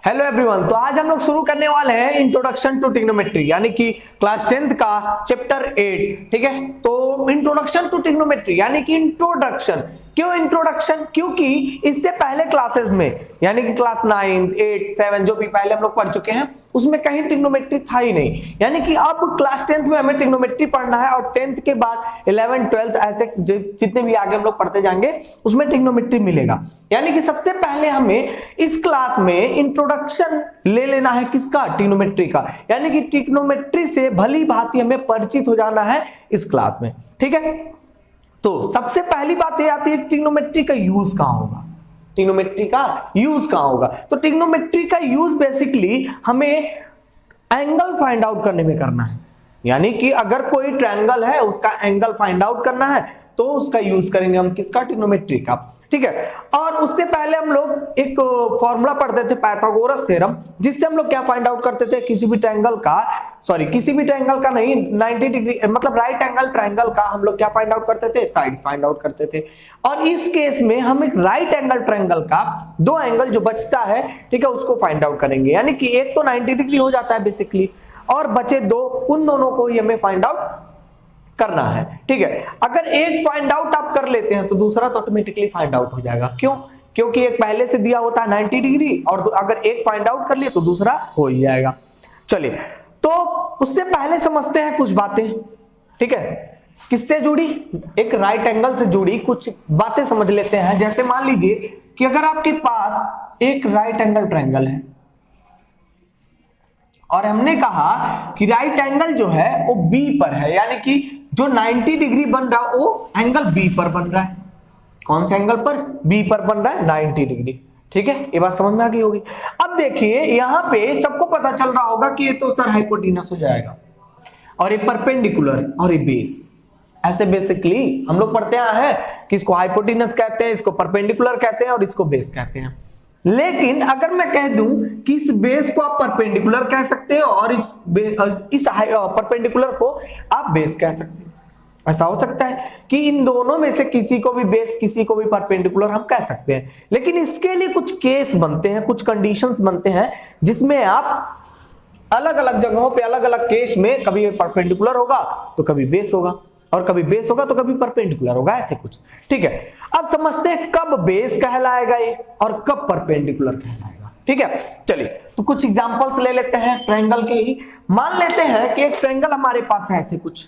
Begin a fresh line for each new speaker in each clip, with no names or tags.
Hello everyone, तो आज हम लोग शुरू करने वाले हैं इंट्रोडक्शन टू ट्रिग्नोमेट्री यानी कि क्लास 10th का चैप्टर 8। ठीक है, तो इंट्रोडक्शन टू ट्रिग्नोमेट्री यानी कि इंट्रोडक्शन। क्यों इंट्रोडक्शन? क्योंकि इससे पहले क्लासेस में यानी कि क्लास 9, 8, 7 जो भी पहले हम लोग पढ़ चुके हैं उसमें कहीं ट्रिग्नोमेट्री था ही नहीं। यानी कि अब क्लास 10th में हमें ट्रिग्नोमेट्री पढ़ना है और 10th के बाद 11th 12th ऐसे जितने भी आगे हम लोग पढ़ते जाएंगे उसमें ट्रिग्नोमेट्री मिलेगा। यानी कि सबसे पहले हमें इस क्लास में इंट्रोडक्शन ले लेना है किसका? ट्रिग्नोमेट्री का। यानी कि ट्रिग्नोमेट्री से भली भांति हमें परिचित हो जाना है इस क्लास में। ठीक है, तो सबसे पहली बात ये आती है ट्रिग्नोमेट्री का यूज कहां होगा। ट्रिग्नोमेट्री का यूज कहां होगा? तो ट्रिग्नोमेट्री का यूज बेसिकली हमें एंगल फाइंड आउट करने में करना है। यानी कि अगर कोई ट्रायंगल है उसका एंगल फाइंड आउट करना है तो उसका यूज करेंगे हम किसका? ट्रिग्नोमेट्री का। ठीक है, और उससे पहले हम लोग एक फॉर्मूला पढ़ते थे पाइथागोरस थ्योरम, जिससे हम लोग क्या फाइंड आउट करते थे? किसी भी ट्रायंगल का नहीं, 90 डिग्री मतलब राइट एंगल ट्रायंगल का हम लोग क्या फाइंड आउट करते थे? साइड फाइंड आउट करते थे। और इस केस में हम एक राइट एंगल ट्रायंगल का दो एंगल जो बचता है, ठीक है, उसको फाइंड आउट करेंगे। यानी कि एक तो 90 डिग्री हो जाता है बेसिकली और बचे दो, उन दोनों को ही हमें फाइंड आउट करना है। ठीक है, अगर एक फाइंड आउट आप कर लेते हैं तो दूसरा तो ऑटोमेटिकली फाइंड आउट हो जाएगा। क्यों? क्योंकि एक पहले से दिया होता है 90 डिग्री और अगर एक फाइंड आउट कर लिए तो दूसरा हो ही जाएगा। चलिए, तो उससे पहले समझते हैं कुछ बातें। ठीक है, किससे जुड़ी? एक राइट एंगल से जुड़ी कुछ बातें समझ लेते हैं। जैसे मान लीजिए कि अगर आपके पास एक राइट एंगल ट्रायंगल है और हमने कहा कि राइट एंगल जो है वो बी पर है, यानी कि जो 90 डिग्री बन रहा है वो एंगल बी पर बन रहा है। कौन से एंगल पर? बी पर बन रहा है 90 डिग्री। ठीक है, ये बात समझ में आ गई होगी। अब देखिए यहां पे सबको पता चल रहा होगा कि ये तो सर हाइपोटेनस हो जाएगा और ये परपेंडिकुलर और ये बेस। ऐसे बेसिकली हम लोग पढ़ते आए हैं कि इसको हाइपोटेनस कहते हैं, इसको परपेंडिकुलर कहते हैं और इसको बेस कहते हैं। लेकिन अगर मैं कह दूं कि इस बेस को आप परपेंडिकुलर कह सकते हो और इस परपेंडिकुलर को आप बेस कह सकते हो, ऐसा हो सकता है कि इन दोनों में से किसी को भी बेस किसी को भी परपेंडिकुलर हम कह सकते हैं। लेकिन इसके लिए कुछ केस बनते हैं, कुछ कंडीशंस बनते हैं जिसमें आप अलग अलग जगहों पे अलग अलग केस में कभी परपेंडिकुलर होगा तो कभी बेस होगा और कभी बेस होगा तो कभी परपेंडिकुलर होगा, ऐसे कुछ। ठीक है, अब समझते हैं कब बेस कहलाएगा ये और कब परपेंडिकुलर कहलाएगा। ठीक है, चलिए तो कुछ एग्जांपल्स ले लेते हैं ट्रायंगल के ही। मान लेते हैं कि एक ट्रायंगल हमारे पास है, ऐसे कुछ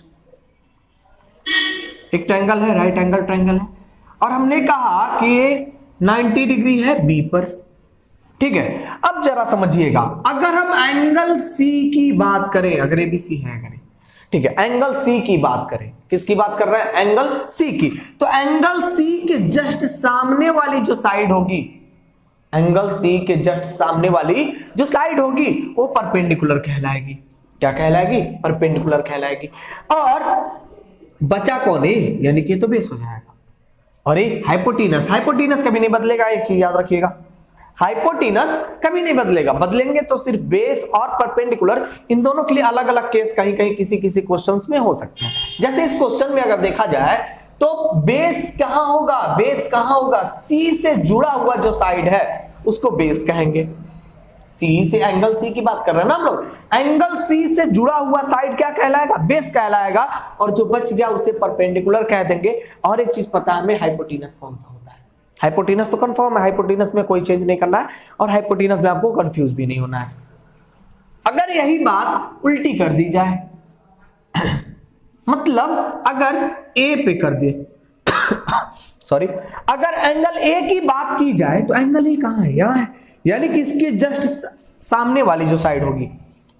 एक ट्रायंगल है, राइट एंगल ट्रायंगल है और हमने कहा कि ये 90 डिग्री है बी पर। ठीक है, अब जरा समझिएगा, अगर हम एंगल सी की बात करें, अगर एबीसी है, अगर ठीक है एंगल सी की बात करें, किसकी बात कर रहे हैं? एंगल सी की। तो एंगल सी के जस्ट सामने वाली जो साइड होगी, एंगल सी के जस्ट सामने वाली जो साइड होगी वो परपेंडिकुलर कहलाएगी। क्या कहलाएगी? परपेंडिकुलर कहलाएगी। और बचा कौन है? यानी कि तो बेस हो जाएगा। और ये हाइपोटेनस, हाइपोटेनस कभी नहीं बदलेगा, एक चीज याद रखिएगा, हाइपोटेनस कभी नहीं बदलेगा। बदलेंगे तो सिर्फ बेस और परपेंडिकुलर, इन दोनों के लिए अलग अलग केस कहीं कहीं किसी किसी क्वेश्चंस में हो सकते हैं। जैसे इस क्वेश्चन में अगर देखा जाए तो बेस कहां होगा? बेस कहां होगा? सी से जुड़ा हुआ जो साइड है उसको बेस कहेंगे। सी से, एंगल सी की बात कर रहे हैं ना हम लोग, एंगल सी से जुड़ा हुआ साइड क्या कहलाएगा? बेस कहलाएगा। और जो बच गया उसे परपेंडिकुलर कह देंगे। और एक चीज पता है हमें, हाइपोटेनस कौन सा होता है? हाइपोटेनस तो कंफर्म है, हाइपोटेनस में कोई चेंज नहीं करना है और हाइपोटेनस में आपको कंफ्यूज भी नहीं होना है। अगर यही बात उल्टी कर दी जाए मतलब अगर ए पे कर दे सॉरी, अगर एंगल ए की बात की जाए तो एंगल ए कहां है? यहां है, यानी कि इसके जस्ट सामने वाली जो साइड होगी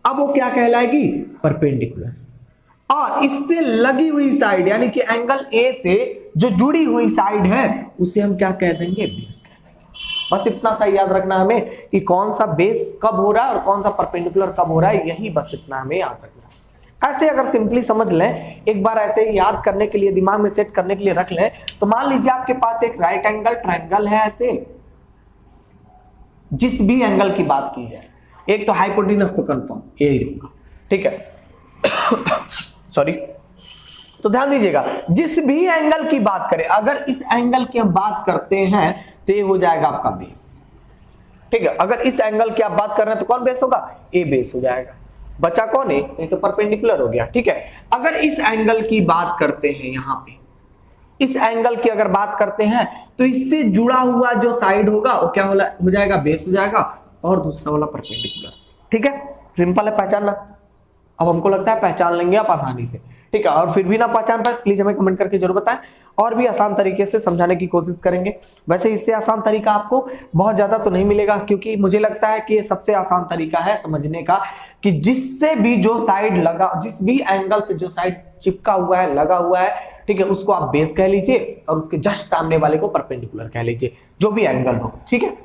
अब वो क्या कहलाएगी? परपेंडिकुलर। और इससे लगी हुई साइड यानी कि एंगल ए से जो जुड़ी हुई साइड है उसे हम क्या कह देंगे? बेस कह देंगे। बस इतना सा याद रखना हमें कि कौन सा बेस कब हो रहा है और कौन सा परपेंडिकुलर कब हो रहा है, यही बस इतना हमें याद रखना है। ऐसे अगर सिंपली समझ लें, एक बार ऐसे याद करने के लिए, दिमाग में सेट करने के लिए रख लें, तो मान लीजिए आपके पास एक राइट एंगल ट्रायंगल है, ऐसे जिस भी एंगल की बात की जाए, एक तो हाइपोटेनस तो कंफर्म यही होगा। ठीक है सॉरी, तो ध्यान दीजिएगा, जिस भी एंगल की बात करें, अगर इस एंगल की हम बात करते हैं तो ये हो जाएगा आपका बेस। ठीक है। अगर इस एंगल की आप बात कर रहे हैं तो कौन बेस होगा, ए बेस हो जाएगा। बचा कौन है, ये तो परपेंडिकुलर हो गया, ठीक है। अगर इस एंगल की बात करते हैं, यहां पे इस एंगल की अगर बात करते हैं तो इससे जुड़ा हुआ जो साइड होगा वो क्या हो जाएगा, बेस हो जाएगा, और दूसरा वाला परपेंडिकुलर, ठीक है। सिंपल है पहचानना। अब हमको लगता है पहचान लेंगे आप आसानी से, ठीक है। और फिर भी ना पहचान पाए प्लीज हमें कमेंट करके जरूर बताएं, और भी आसान तरीके से समझाने की कोशिश करेंगे। वैसे इससे आसान तरीका आपको बहुत ज्यादा तो नहीं मिलेगा, क्योंकि मुझे लगता है कि ये सबसे आसान तरीका है समझने का, कि जिससे भी जो साइड लगा, जिस भी एंगल से जो साइड चिपका हुआ है, लगा हुआ है, ठीक है, उसको आप बेस कह लीजिए और उसके जस्ट सामने वाले को परपेंडिकुलर कह लीजिए, जो भी एंगल हो, ठीक है।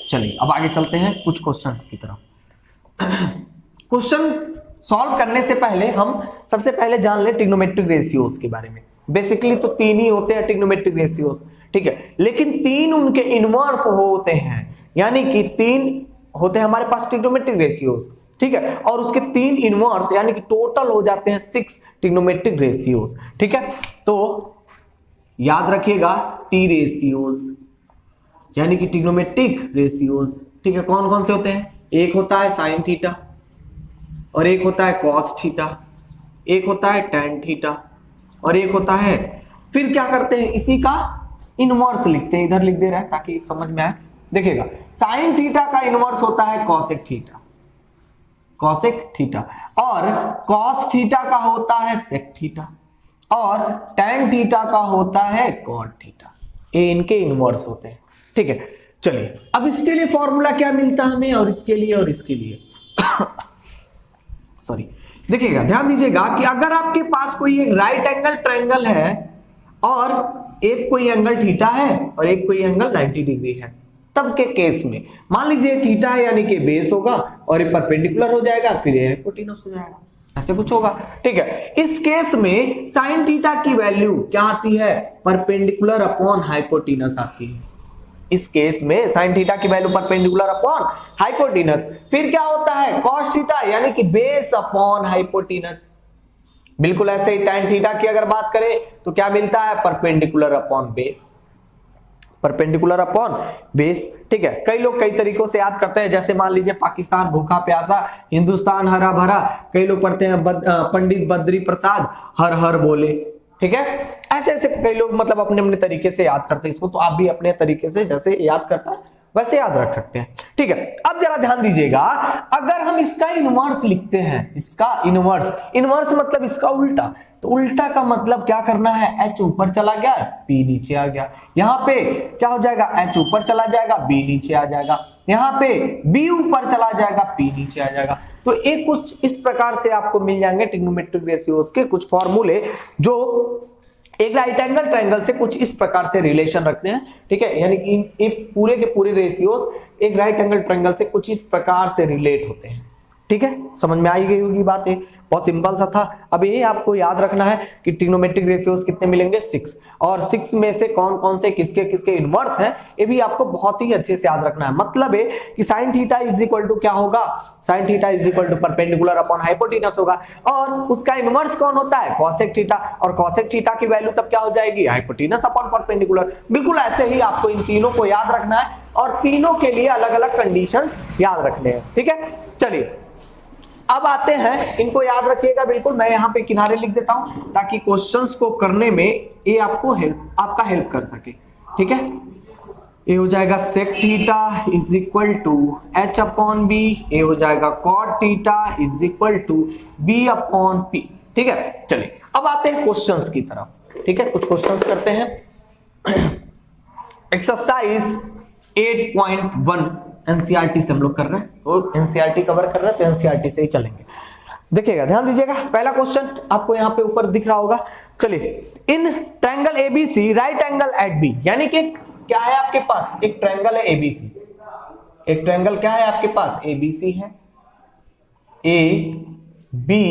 चलिए अब आगे चलते हैं कुछ क्वेश्चंस की तरफ। क्वेश्चन सॉल्व करने से पहले हम सबसे पहले जान ले ट्रिग्नोमेट्रिक रेशियोज के बारे में। बेसिकली तो 3 ही होते हैं ट्रिग्नोमेट्रिक रेशियोज, ठीक है, लेकिन 3 उनके इनवर्स होते हैं, यानी कि 3 होते हैं हमारे पास ट्रिग्नोमेट्रिक रेशियोज, ठीक है, और उसके 3 इनवर्स यानी कि टोटल हो जाते हैं 6 ट्रिग्नोमेट्रिक रेशियोज, ठीक है। तो याद रखिएगा टी रेशियोज यानी कि ट्रिग्नोमेट्रिक रेशियोज, ठीक है, कौन कौन से होते हैं, एक होता है साइन थीटा, और एक होता है कॉस थीटा, एक होता है टैन थीटा, और एक होता है, फिर क्या करते हैं इसी का इनवर्स लिखते हैं, इधर लिख दे रहा है ताकि समझ में आए। देखिएगा साइन थीटा का इनवर्स होता है कॉसेक थीटा, कॉसेक थीटा, और कॉस थीटा का होता है सेक थीटा, और टैन थीटा का होता है कॉट थीटा। ये इनके इनवर्स होते हैं, ठीक है। चलिए अब इसके लिए फॉर्मूला क्या मिलता है हमें, और इसके लिए सॉरी, देखिएगा ध्यान दीजिएगा कि अगर आपके पास कोई एक राइट एंगल ट्रायंगल है और एक कोई एंगल थीटा है और एक कोई एंगल 90 डिग्री है, तब के केस में मान लीजिए थीटा है यानी कि बेस होगा और ये परपेंडिकुलर हो जाएगा, फिर ये हाइपोटेनस हो जाएगा, ऐसे कुछ होगा, ठीक है। इस केस में साइन थीटा की वैल्यू क्या आती है, परपेंडिकुलर अपॉन हाइपोटेनस आती है। इस केस में साइन थीटा की वैल्यू परपेंडिकुलर अपॉन हाइपोटेनस, फिर क्या होता है कॉस थीटा यानी कि बेस अपॉन हाइपोटेनस। बिल्कुल ऐसे ही टैन थीटा की अगर बात करें तो क्या मिलता है, perpendicular upon base, perpendicular upon base, ठीक है। कई लोग कई तरीकों से याद करते हैं, जैसे मान लीजिए पाकिस्तान भूखा प्यासा, हिंदुस्तान हरा भरा, कई लोग पढ़ते हैं पंडित बद्री प्रसाद हर हर बोले, ठीक है। ऐसे ऐसे कई लोग मतलब अपने अपने तरीके से याद करते हैं इसको, तो आप भी अपने तरीके से जैसे याद करता है वैसे याद रख सकते हैं, ठीक है। अब जरा ध्यान दीजिएगा, अगर हम इसका इनवर्स लिखते हैं, इसका इनवर्स मतलब इसका उल्टा, तो उल्टा का मतलब क्या करना है, एच ऊपर चला गया पी नीचे आ गया, यहां पे क्या हो जाएगा, एच ऊपर चला जाएगा बी नीचे आ जाएगा, यहां पे बी ऊपर चला जाएगा पी नीचे आ जाएगा। तो एक कुछ इस प्रकार से आपको मिल जाएंगे ट्रिग्नोमेट्रिक रेशियोज के कुछ फॉर्मूले, जो एक राइट एंगल ट्रायंगल से कुछ इस प्रकार से रिलेशन रखते हैं, ठीक है। यानी कि ये पूरे के पूरे रेशियोज एक राइट एंगल ट्रायंगल से कुछ इस प्रकार से रिलेट होते हैं, ठीक है। समझ में आई गई होगी बात, है बहुत सिंपल सा था। अब ये आपको याद रखना है कि ट्रिग्नोमेट्रिक रेशियोज कितने मिलेंगे, 6, और 6 में से कौन कौन से किसके किसके इनवर्स हैं ये भी आपको बहुत ही अच्छे से याद रखना है। मतलब है कि sine theta is equal to क्या होगा, sine theta is equal to perpendicular upon hypotenuse होगा, और उसका इनवर्स कौन होता है, कॉसेक थीटा, और कॉसेक थीटा की वैल्यू तब क्या हो जाएगी, हाइपोटेनस अपॉन परपेंडिकुलर। बिल्कुल ऐसे ही आपको इन तीनों को याद रखना है, और तीनों के लिए अलग अलग कंडीशंस याद रखने हैं, ठीक है। चलिए अब आते हैं, इनको याद रखिएगा बिल्कुल, मैं यहाँ पे किनारे लिख देता हूं ताकि क्वेश्चंस को करने में ये आपको आपका हेल्प कर सके, ठीक है। ये हो जाएगा sec theta is equal to H upon B, ये हो जाएगा cot theta is equal to B upon P, ठीक है। चलिए अब आते हैं क्वेश्चंस की तरफ, ठीक है। कुछ क्वेश्चंस करते हैं। एक्सरसाइज 8.1 एनसीईआरटी से हम लोग कर रहे हैं, तो एनसीईआरटी कवर कर रहे हैं तो एनसीईआरटी से ही चलेंगे। देखिएगा ध्यान दीजिएगा, पहला क्वेश्चन आपको यहाँ पे ऊपर दिख रहा होगा। चलिए, in triangle ABC right angle at B, यानी कि क्या है आपके पास, एक ट्रायंगल है एबीसी, एक ट्रायंगल क्या है आपके पास, एबीसी है, ए बी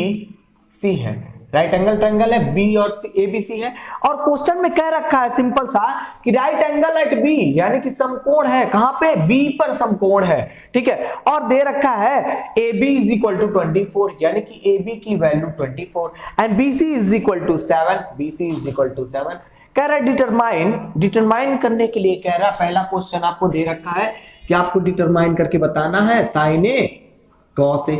सी है, राइट एंगल ट्रायंगल है, बी और सी, एबीसी है, और क्वेश्चन में कह रखा है सिंपल सा कि राइट एंगल एट बी, यानी कि समकोण है कहां पे, बी पर समकोण है, ठीक है। और दे रखा है A B is equal to 24, यानी कि ए बी की value 24, and B C is equal to 7, B C is equal to 7। कह रहा है डिटरमाइन करने के लिए कह रहा है, पहला क्वेश्चन आपको दे रखा है क्या आपको डिटरमाइन करके बताना है साइन ए कॉस ए।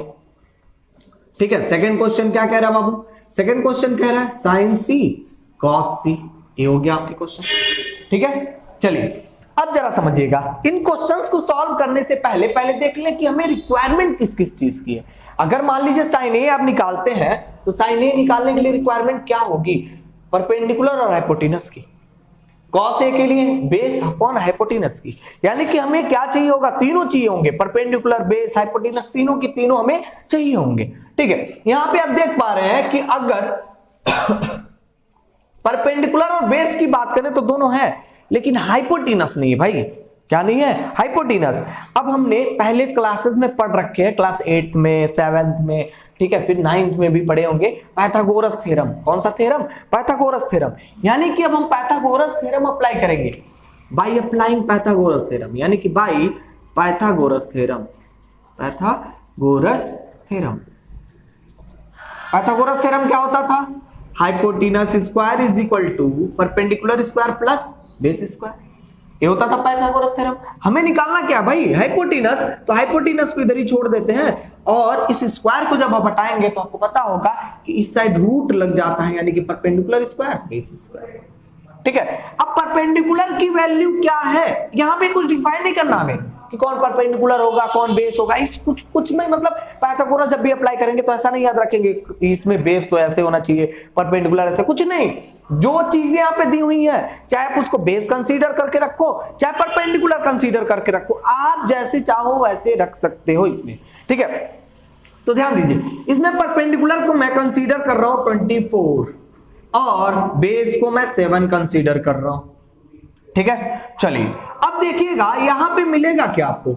ठीक है, सेकंड क्वेश्चन क्या कह रहा है बाबू, सेकंड क्वेश्चन कह रहा है साइन सी कॉस सी। ये हो गया आपके क्वेश्चन। ठीक है, चलिए अब जरा समझिएगा इन क्वेश्चंस को सॉल्व करने से पहले देख लें कि हमें रिक्वायरमेंट किस किस चीज की है। अगर मान लीजिए साइन ए आप निकालते हैं तो साइन ए निकालने के लिए रिक्वायरमेंट क्या होगी, परपेंडिकुलर और हाइपोटेनस की। कॉस ए के लिए बेस अपॉन हाइपोटेनस की, यानी कि हमें क्या चाहिए होगा, तीनों चाहिए होंगे, परपेंडिकुलर, बेस, हाइपोटेनस, तीनों की तीनों हमें चाहिए होंगे। ठीक है, यहां पे आप देख पा रहे हैं कि अगर परपेंडिकुलर और बेस की बात करें तो दोनों है, लेकिन हाइपोटेनस नहीं है भाई। क्या नहीं है, हाइपोटेनस। अब हमने पहले क्लासेस में पढ़ रखे हैं, क्लास 8th में, 7th में, ठीक है, फिर 9th में भी पढ़े होंगे पाइथागोरस थ्योरम। कौन सा थ्योरम, पाइथागोरस थ्योरम। यानी कि अब हम पाइथागोरस थ्योरम अप्लाई करेंगे बाय अप्लाइंग पाइथागोरस थ्योरम, यानी कि by Pythagoras theorem. Pythagoras theorem, Pythagoras theorem क्या होता था, hypotenuse square is equal to perpendicular square plus base square. ये होता था पाइथागोरस थ्योरम। हमें निकालना क्या भाई, हाइपोटेनस, तो हाइपोटेनस को इधर ही छोड़ देते हैं और इस स्क्वायर को जब आप हटाएंगे तो आपको पता होगा कि इस साइड रूट लग जाता है, यानी कि परपेंडिकुलर स्क्वायर बेस स्क्वायर। ठीक है, अब परपेंडिकुलर की वैल्यू क्या है, यहां पे कुछ डिफाइन नहीं करना हमें कि कौन परपेंडिकुलर होगा कौन बेस होगा, इस कुछ में मतलब पाइथागोरस जब भी अप्लाई करेंगे तो ऐसा नहीं याद रखेंगे इसमें बेस तो ऐसे होना चाहिए, परपेंडिकुलर ऐसे, कुछ नहीं। जो चीजें यहाँ पे दी हुई है, चाहे आप उसको बेस कंसीडर करके रखो, चाहे परपेंडिकुलर कंसीडर करके रखो, आप जैसे चाहो वैसे रख सकते हो इसमें। ठीक है, तो ध्यान दीजिए, इसमें परपेंडिकुलर को मैं कंसीडर कर रहा हूं 24 और बेस को मैं 7 कंसीडर कर रहा हूं। ठीक है, चलिए अब देखिएगा यहां पे मिलेगा क्या आपको,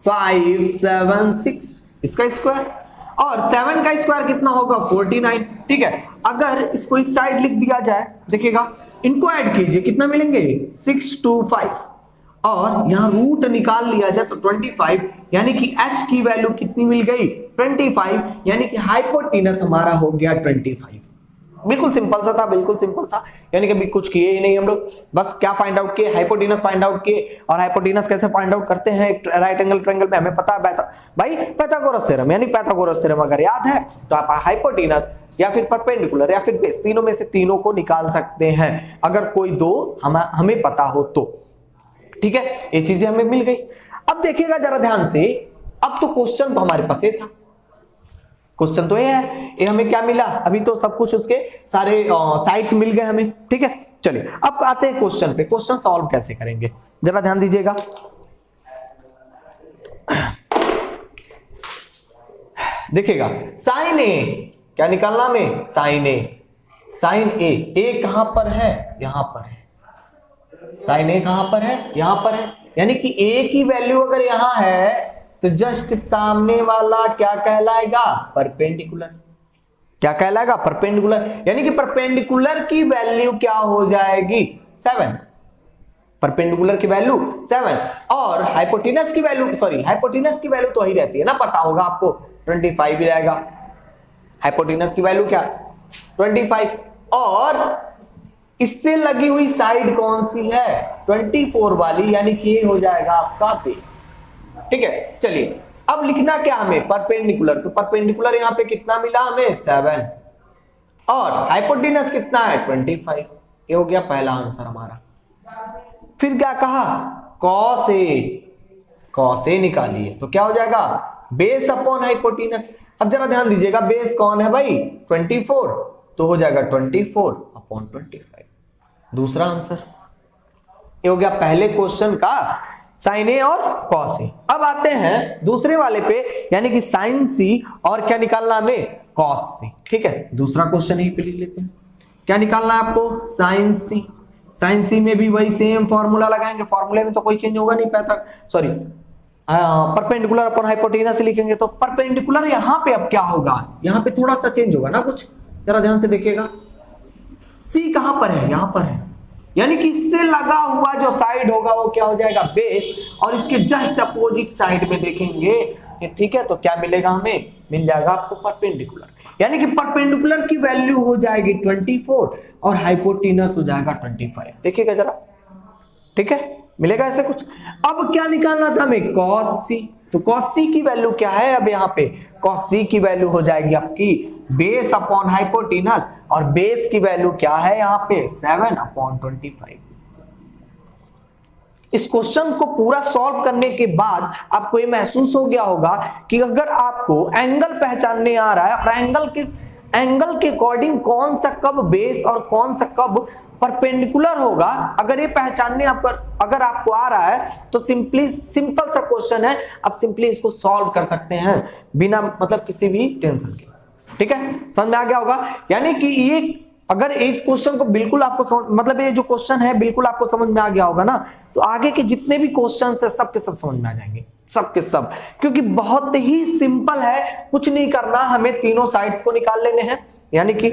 5 7 6 इसका स्क्वायर, और 7 का स्क्वायर कितना होगा 49। ठीक है, अगर इसको इस साइड लिख दिया जाए, देखिएगा इनको ऐड कीजिए, कितना मिलेंगे 6 2 5, और यहां रूट निकाल लिया जाए तो 25, यानी कि h की वैल्यू कितनी मिल गई 25, यानी कि हाइपोटेनस हमारा हो गया 25। बिल्कुल सिंपल सा था, बिल्कुल सिंपल सा, यानी कि अभी कुछ किए ही नहीं हम लोग, बस क्या फाइंड आउट किए, हाइपोटेनस फाइंड आउट किए। और हाइपोटेनस कैसे फाइंड आउट करते हैं, राइट एंगल ट्रायंगल में हमें पता है भाई पाइथागोरस थ्योरम, यानी पाइथागोरस थ्योरम अगर याद है तो आप हाइपोटेनस या फिर परपेंडिकुलर या फिर बेस, तीनों में से तीनों को निकाल सकते हैं अगर कोई दो हमें पता हो तो। ठीक है, ये चीजें हमें मिल गई। अब देखिएगा जरा ध्यान से, अब तो क्वेश्चन तो हमारे पास ये था, क्वेश्चन तो ये है, ये हमें क्या मिला, अभी तो सब कुछ उसके सारे साइड्स मिल गए हमें। ठीक है, चलिए अब आते हैं क्वेश्चन पे, क्वेश्चन सॉल्व कैसे करेंगे जरा ध्यान दीजिएगा। देखिएगा साइन ए क्या निकालना में, साइन ए, साइन ए कहां पर है, यहां पर है, साइन ए कहां पर है, यहां पर है, यानी कि ए की वैल्यू अगर यहां है तो जस्ट सामने वाला क्या कहलाएगा, परपेंडिकुलर। क्या कहलाएगा, परपेंडिकुलर, यानी कि परपेंडिकुलर की वैल्यू क्या हो जाएगी 7, परपेंडिकुलर की वैल्यू 7, और हाइपोटेनस की वैल्यू, सॉरी हाइपोटेनस की वैल्यू तो वही रहती है ना, पता होगा आपको 25 ही रहेगा, हाइपोटेनस की वैल्यू क्या 25, और इससे लगी हुई साइड कौन सी है 24 वाली, यानी कि ये हो जाएगा आपका बेस। ठीक है, चलिए अब लिखना क्या हमें, परपेंडिकुलर, तो परपेंडिकुलर यहां पे कितना मिला हमें 7, और हाइपोटेनस कितना है 25। ये हो गया पहला आंसर हमारा। फिर क्या कहा, कॉस ए निकालिए, तो क्या हो जाएगा बेस अपॉन हाइपोटेनस। अब जरा ध्यान दीजिएगा, बेस कौन है भाई 24, तो हो जाएगा 24 अपॉन 25, दूसरा आंसर। ये हो गया पहले क्वेश्चन का साइन ए और कॉस ए। अब आते हैं दूसरे वाले पे, यानी कि साइन सी और क्या निकालना हमें, कॉस सी। ठीक है, दूसरा क्वेश्चन यहीं पे लिख लेते हैं, क्या निकालना है आपको, साइन सी। साइन सी में भी वही सेम फॉर्मूला लगाएंगे, फॉर्मूले में तो कोई चेंज होगा नहीं, सॉरी परपेंडिकुलर अपॉन हाइपोटेनस लिखेंगे, तो परपेंडिकुलर यहां पे अब क्या होगा, यहां पे थोड़ा सा चेंज होगा ना कुछ, जरा ध्यान से देखिएगा, सी कहां पर है, यहां पर है, यानी कि इससे लगा हुआ जो साइड होगा वो क्या हो जाएगा बेस, और इसके जस्ट अपोजिट साइड में देखेंगे, ठीक है, तो क्या मिलेगा हमें, मिल जाएगा आपको परपेंडिकुलर, यानी कि परपेंडिकुलर की वैल्यू हो जाएगी 24 और हाइपोटेनस हो जाएगा 25। देखिएगा जरा, ठीक है, मिलेगा ऐसे कुछ। अब क्या निकालना था हमें, cos c। तो cos c की वैल्यू क्या है, अब यहाँ पे cos c की वैल्यू हो जाएगी आपकी बेस अपॉन हाइपोटेनस, और बेस की वैल्यू क्या है यहाँ पे 7/25। इस क्वेश्चन को पूरा सॉल्व करने के बाद आपको ये महसूस हो गया होगा कि अगर आपको एंगल पहचानने आ रहा है और एंगल के अकॉर्डिंग कौन सा कब बेस और कौन सा कब परपेंडिकुलर होगा, अगर ये पहचानने अगर आपको आ रहा है तो सिंपल सा क्वेश्चन है, आप सिंपली इसको सॉल्व कर सकते हैं बिना मतलब किसी भी टेंशन के। ठीक है, समझ में आ गया होगा। यानी कि ये अगर इस क्वेश्चन को बिल्कुल आपको मतलब ये जो क्वेश्चन है बिल्कुल आपको समझ में आ गया होगा ना, तो आगे के जितने भी क्वेश्चन है सबके सब समझ में आ जाएंगे, सबके सब, क्योंकि बहुत ही सिंपल है। कुछ नहीं करना, हमें तीनों साइड्स को निकाल लेने हैं, यानी कि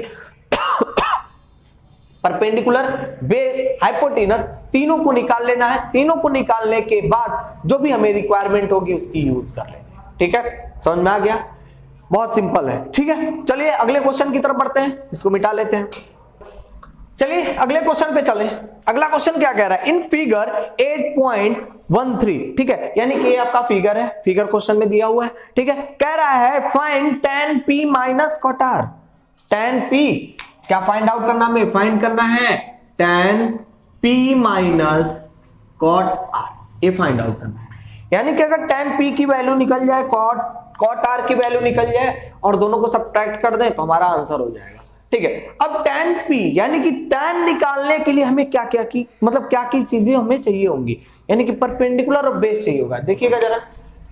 परपेंडिकुलर, बेस, हाइपोटेनस, तीनों को निकाल लेना है। तीनों को निकालने के बाद जो भी हमें रिक्वायरमेंट होगी उसकी यूज कर लेंगे। ठीक है, समझ में आ गया, बहुत सिंपल है। ठीक है, चलिए अगले क्वेश्चन की तरफ बढ़ते हैं, इसको मिटा लेते हैं। चलिए अगले क्वेश्चन पे चलें। अगला क्वेश्चन क्या कह रहा है, इन फिगर 8.13, ठीक है, यानी कि ये आपका फिगर है, फिगर क्वेश्चन में दिया हुआ है। ठीक है, कह रहा है find tan p minus cot r। tan p क्या फाइंड आउट करना, में फाइंड करना है tan p minus cot r, ये फाइंड आउट करना है। यानी कि अगर tan p की वैल्यू निकल जाए, cot r की वैल्यू निकल जाए और दोनों को सब्ट्रैक्ट कर दे तो हमारा आंसर हो जाएगा। ठीक है, अब tan p यानी कि tan निकालने के लिए हमें क्या क्या की मतलब क्या की चीजें हमें चाहिए होंगी, यानी कि परपेंडिकुलर और बेस चाहिए होगा। देखिएगा जरा,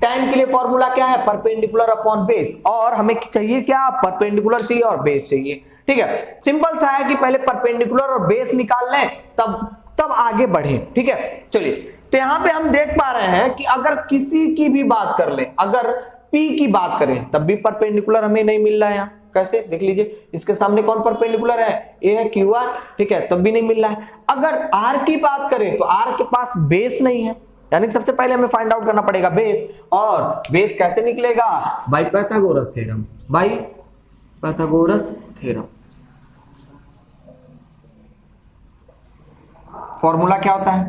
tan के लिए फॉर्मूला क्या है, परपेंडिकुलर अपॉन बेस, और हमें चाहिए क्या, परपेंडिकुलर चाहिए और बेस चाहिए। ठीक है, सिंपल सा है कि पहले परपेंडिकुलर और बेस निकाल लें तब आगे बढ़े। ठीक है, चलिए तो यहां पे हम देख पा रहे हैं कि अगर किसी की भी बात कर ले, अगर P की बात करें तब भी परपेंडिकुलर हमें नहीं मिल रहा है। यहाँ कैसे, देख लीजिए, इसके सामने कौन परपेंडिकुलर है, ए है QR, ठीक है, तब भी नहीं मिल रहा है। अगर R की बात करें तो R के पास बेस नहीं है, यानी कि सबसे पहले हमें फाइंड आउट करना पड़ेगा बेस, और बेस कैसे निकलेगा, bye Pythagoras theorem, by Pythagoras theorem. Formula क्या होता है,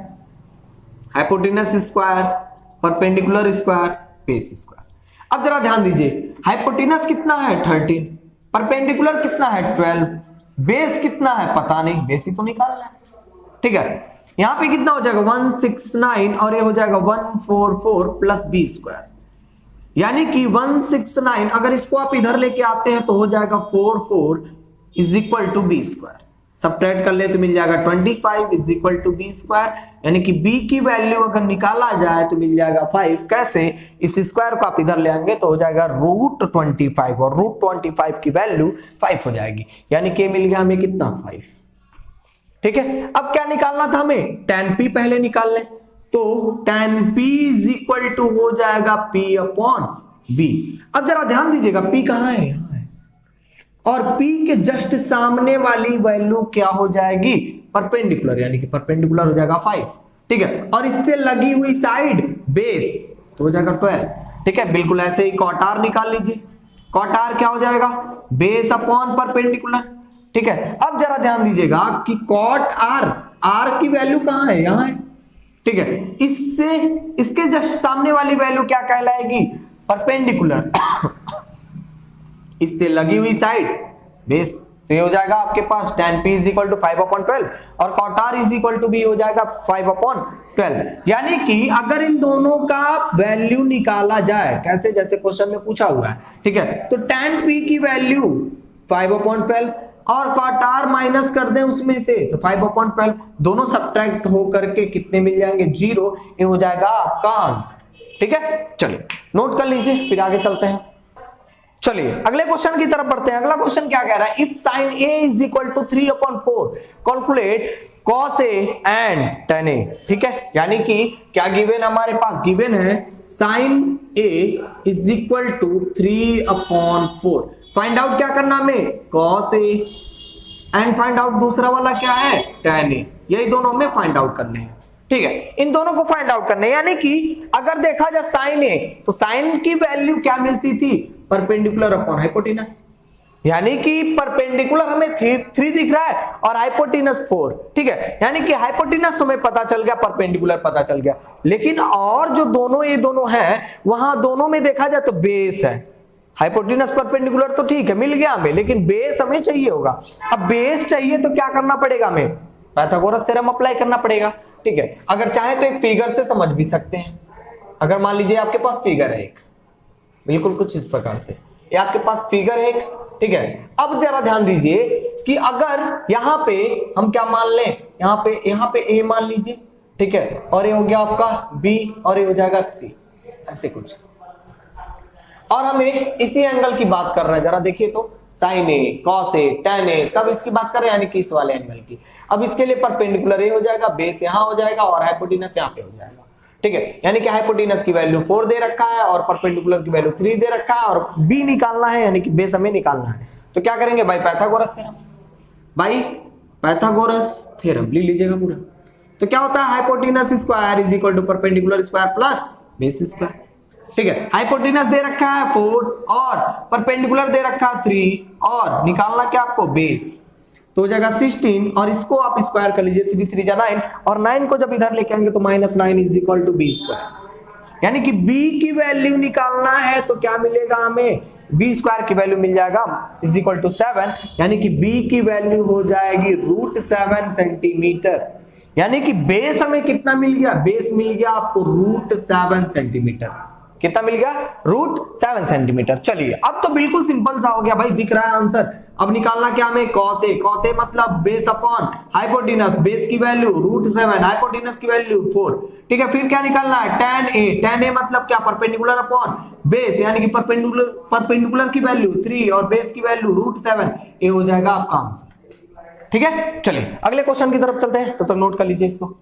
hypotenuse square, perpendicular square, base square. अब जरा ध्यान दीजिए, हाइपोटेनस कितना है 13, परपेंडिकुलर कितना है 12, बेस कितना है पता नहीं, बेस ही तो निकालना है। ठीक है, यहां पे कितना हो जाएगा 169 और ये हो जाएगा 144 प्लस बी स्क्वायर, यानी कि 169 अगर इसको आप इधर लेके आते हैं तो हो जाएगा 44 is equal to B square. Subtract कर ले तो मिल जाएगा 25 is equal to B square, यानी कि b की वैल्यू अगर निकाला जाए तो मिल जाएगा 5। कैसे, इस स्क्वायर को आप इधर ले आएंगे तो हो जाएगा √25 और √25 की वैल्यू 5 हो जाएगी, यानी कि मिल गया हमें कितना 5। ठीक है, अब क्या निकालना था हमें, tan p पहले निकाल लें, तो tan p is equal to हो जाएगा p अपॉन b। अब जरा ध्यान दीजिएगा, p कहां है, यहां है, और P के जस्ट सामने वाली वैल्यू क्या हो जाएगी, परपेंडिकुलर, यानी कि परपेंडिकुलर हो जाएगा 5। ठीक है, और इससे लगी हुई साइड बेस तो हो जाएगा 12। ठीक है, बिल्कुल ऐसे ही cot r निकाल लीजिए, cot r क्या हो जाएगा, बेस अपॉन परपेंडिकुलर। ठीक है, अब जरा ध्यान दीजिएगा कि cot r की वैल्यू कहां है, यहां है। ठीक है, इससे इसके जस्ट सामने वाली वैल्यू क्या कहलाएगी, परपेंडिकुलर, इससे लगी हुई साइड बेस, तो ये हो जाएगा आपके पास tan p is equal to 5/12 और cot r इज इक्वल टू b हो जाएगा 5/12। यानी कि अगर इन दोनों का वैल्यू निकाला जाए, कैसे, जैसे क्वेश्चन में पूछा हुआ है, ठीक है, तो tan p की वैल्यू 5/12 और cot r माइनस कर दें उसमें से तो 5/12, दोनों सब्ट्रैक्ट हो करके कितने मिल जाएंगे, 0, ये हो जाएगा आपका आंसर। ठीक है, चलिए नोट कर लीजिए, फिर आगे चलते हैं। चलिए अगले क्वेश्चन की तरफ बढ़ते हैं। अगला क्वेश्चन क्या कह रहा है, if sin a is equal to 3/4 calculate cos a and tan a। ठीक है, यानी कि क्या गिवन हमारे पास, गिवन है sin a is equal to 3/4। Find out क्या करना हमें, cos a, and find out दूसरा वाला क्या है, tan a। यही दोनों में फाइंड आउट करने हैं। ठीक है, इन दोनों को फाइंड आउट करने, यानी कि अगर देखा जाए sin a, तो sin की वैल्यू क्या मिलती थी, परपेंडिकुलर अपॉन हाइपोटेनस। यानी कि परपेंडिकुलर हमें 3 दिख रहा है और हाइपोटेनस 4, ठीक है। यानी कि हाइपोटेनस हमें पता चल गया, परपेंडिकुलर पता चल गया, लेकिन और जो दोनों ये दोनों हैं वहां दोनों में देखा जाए तो बेस है। हाइपोटेनस परपेंडिकुलर तो ठीक है मिल गया हमें, लेकिन बेस हमें चाहिए होगा। अब बेस चाहिए तो क्या करना पड़ेगा, हमें पाइथागोरस थ्योरम अप्लाई करना पड़ेगा, ठीक है। अगर चाहे तो एक फिगर से समझ भी सकते हैं। अगर मान लीजिए आपके पास फिगर है एक, बिल्कुल कुछ इस प्रकार से, ये आपके पास फिगर है एक, ठीक है। अब जरा ध्यान दीजिए कि अगर यहां पे हम क्या मान लें, यहां पे ए मान लीजिए, ठीक है, और ये हो गया आपका बी और ये हो जाएगा सी, ऐसे कुछ। और हमें इसी एंगल की बात कर रहे हैं, जरा देखिए तो, sin A, cos A, ten ए, सब इसकी बात कर रहे हैं, यानी कि इस वाले एंगल की। अब इसके लिए परपेंडिकुलर ए हो जाएगा, बेस यहां हो जाएगा और हाइपोटेनस यहां पे हो जाएगा, ठीक है। यानी कि हाइपोटेनस की वैल्यू 4 दे रखा है और परपेंडिकुलर की वैल्यू 3 दे रखा है, और बी निकालना है, यानी कि बेस हमें निकालना है। तो क्या करेंगे भाई, पाइथागोरस थ्योरम, भाई पाइथागोरस थ्योरम ले लीजिएगा पूरा। तो क्या होता है, hypotenuse square is equal to perpendicular square plus base square, ठीक है। हाइपोटेनस दे रखा है 4 और परपेंडिकुलर दे रखा है 3 और निकालना क्या आपको, बेस। तो हो जाएगा 16 और इसको आप स्क्वायर कर लीजिए, 3 3 जा 9 और 9 को जब इधर लेके आएंगे तो -9 is equal to B square. यानी कि b की वैल्यू निकालना है तो क्या मिलेगा हमें, बी स्क्वायर की वैल्यू मिल जाएगा इज इक्वल टू 7, यानी कि b की वैल्यू हो जाएगी √7 सेंटीमीटर। यानी कि बेस हमें कितना मिल गया, बेस मिल गया आपको √7 सेंटीमीटर। कितना मिल गया, √7 सेंटीमीटर। चलिए अब तो बिल्कुल सिंपल सा हो गया भाई, दिख रहा है आंसर। अब निकालना क्या हमें, कॉस ए, कॉस ए मतलब बेस अपॉन हाइपोटेनस, बेस की वैल्यू √7, हाइपोटेनस की वैल्यू 4, ठीक है। फिर क्या निकालना है, tan ए, tan ए मतलब क्या, परपेंडिकुलर अपॉन बेस, यानी कि परपेंडिकुलर की वैल्यू 3 और बेस की वैल्यू √7, ये हो जाएगा आपका आंसर, ठीक है। चलिए अगले क्वेश्चन की तरफ चलते हैं, तो नोट कर लीजिए इसको।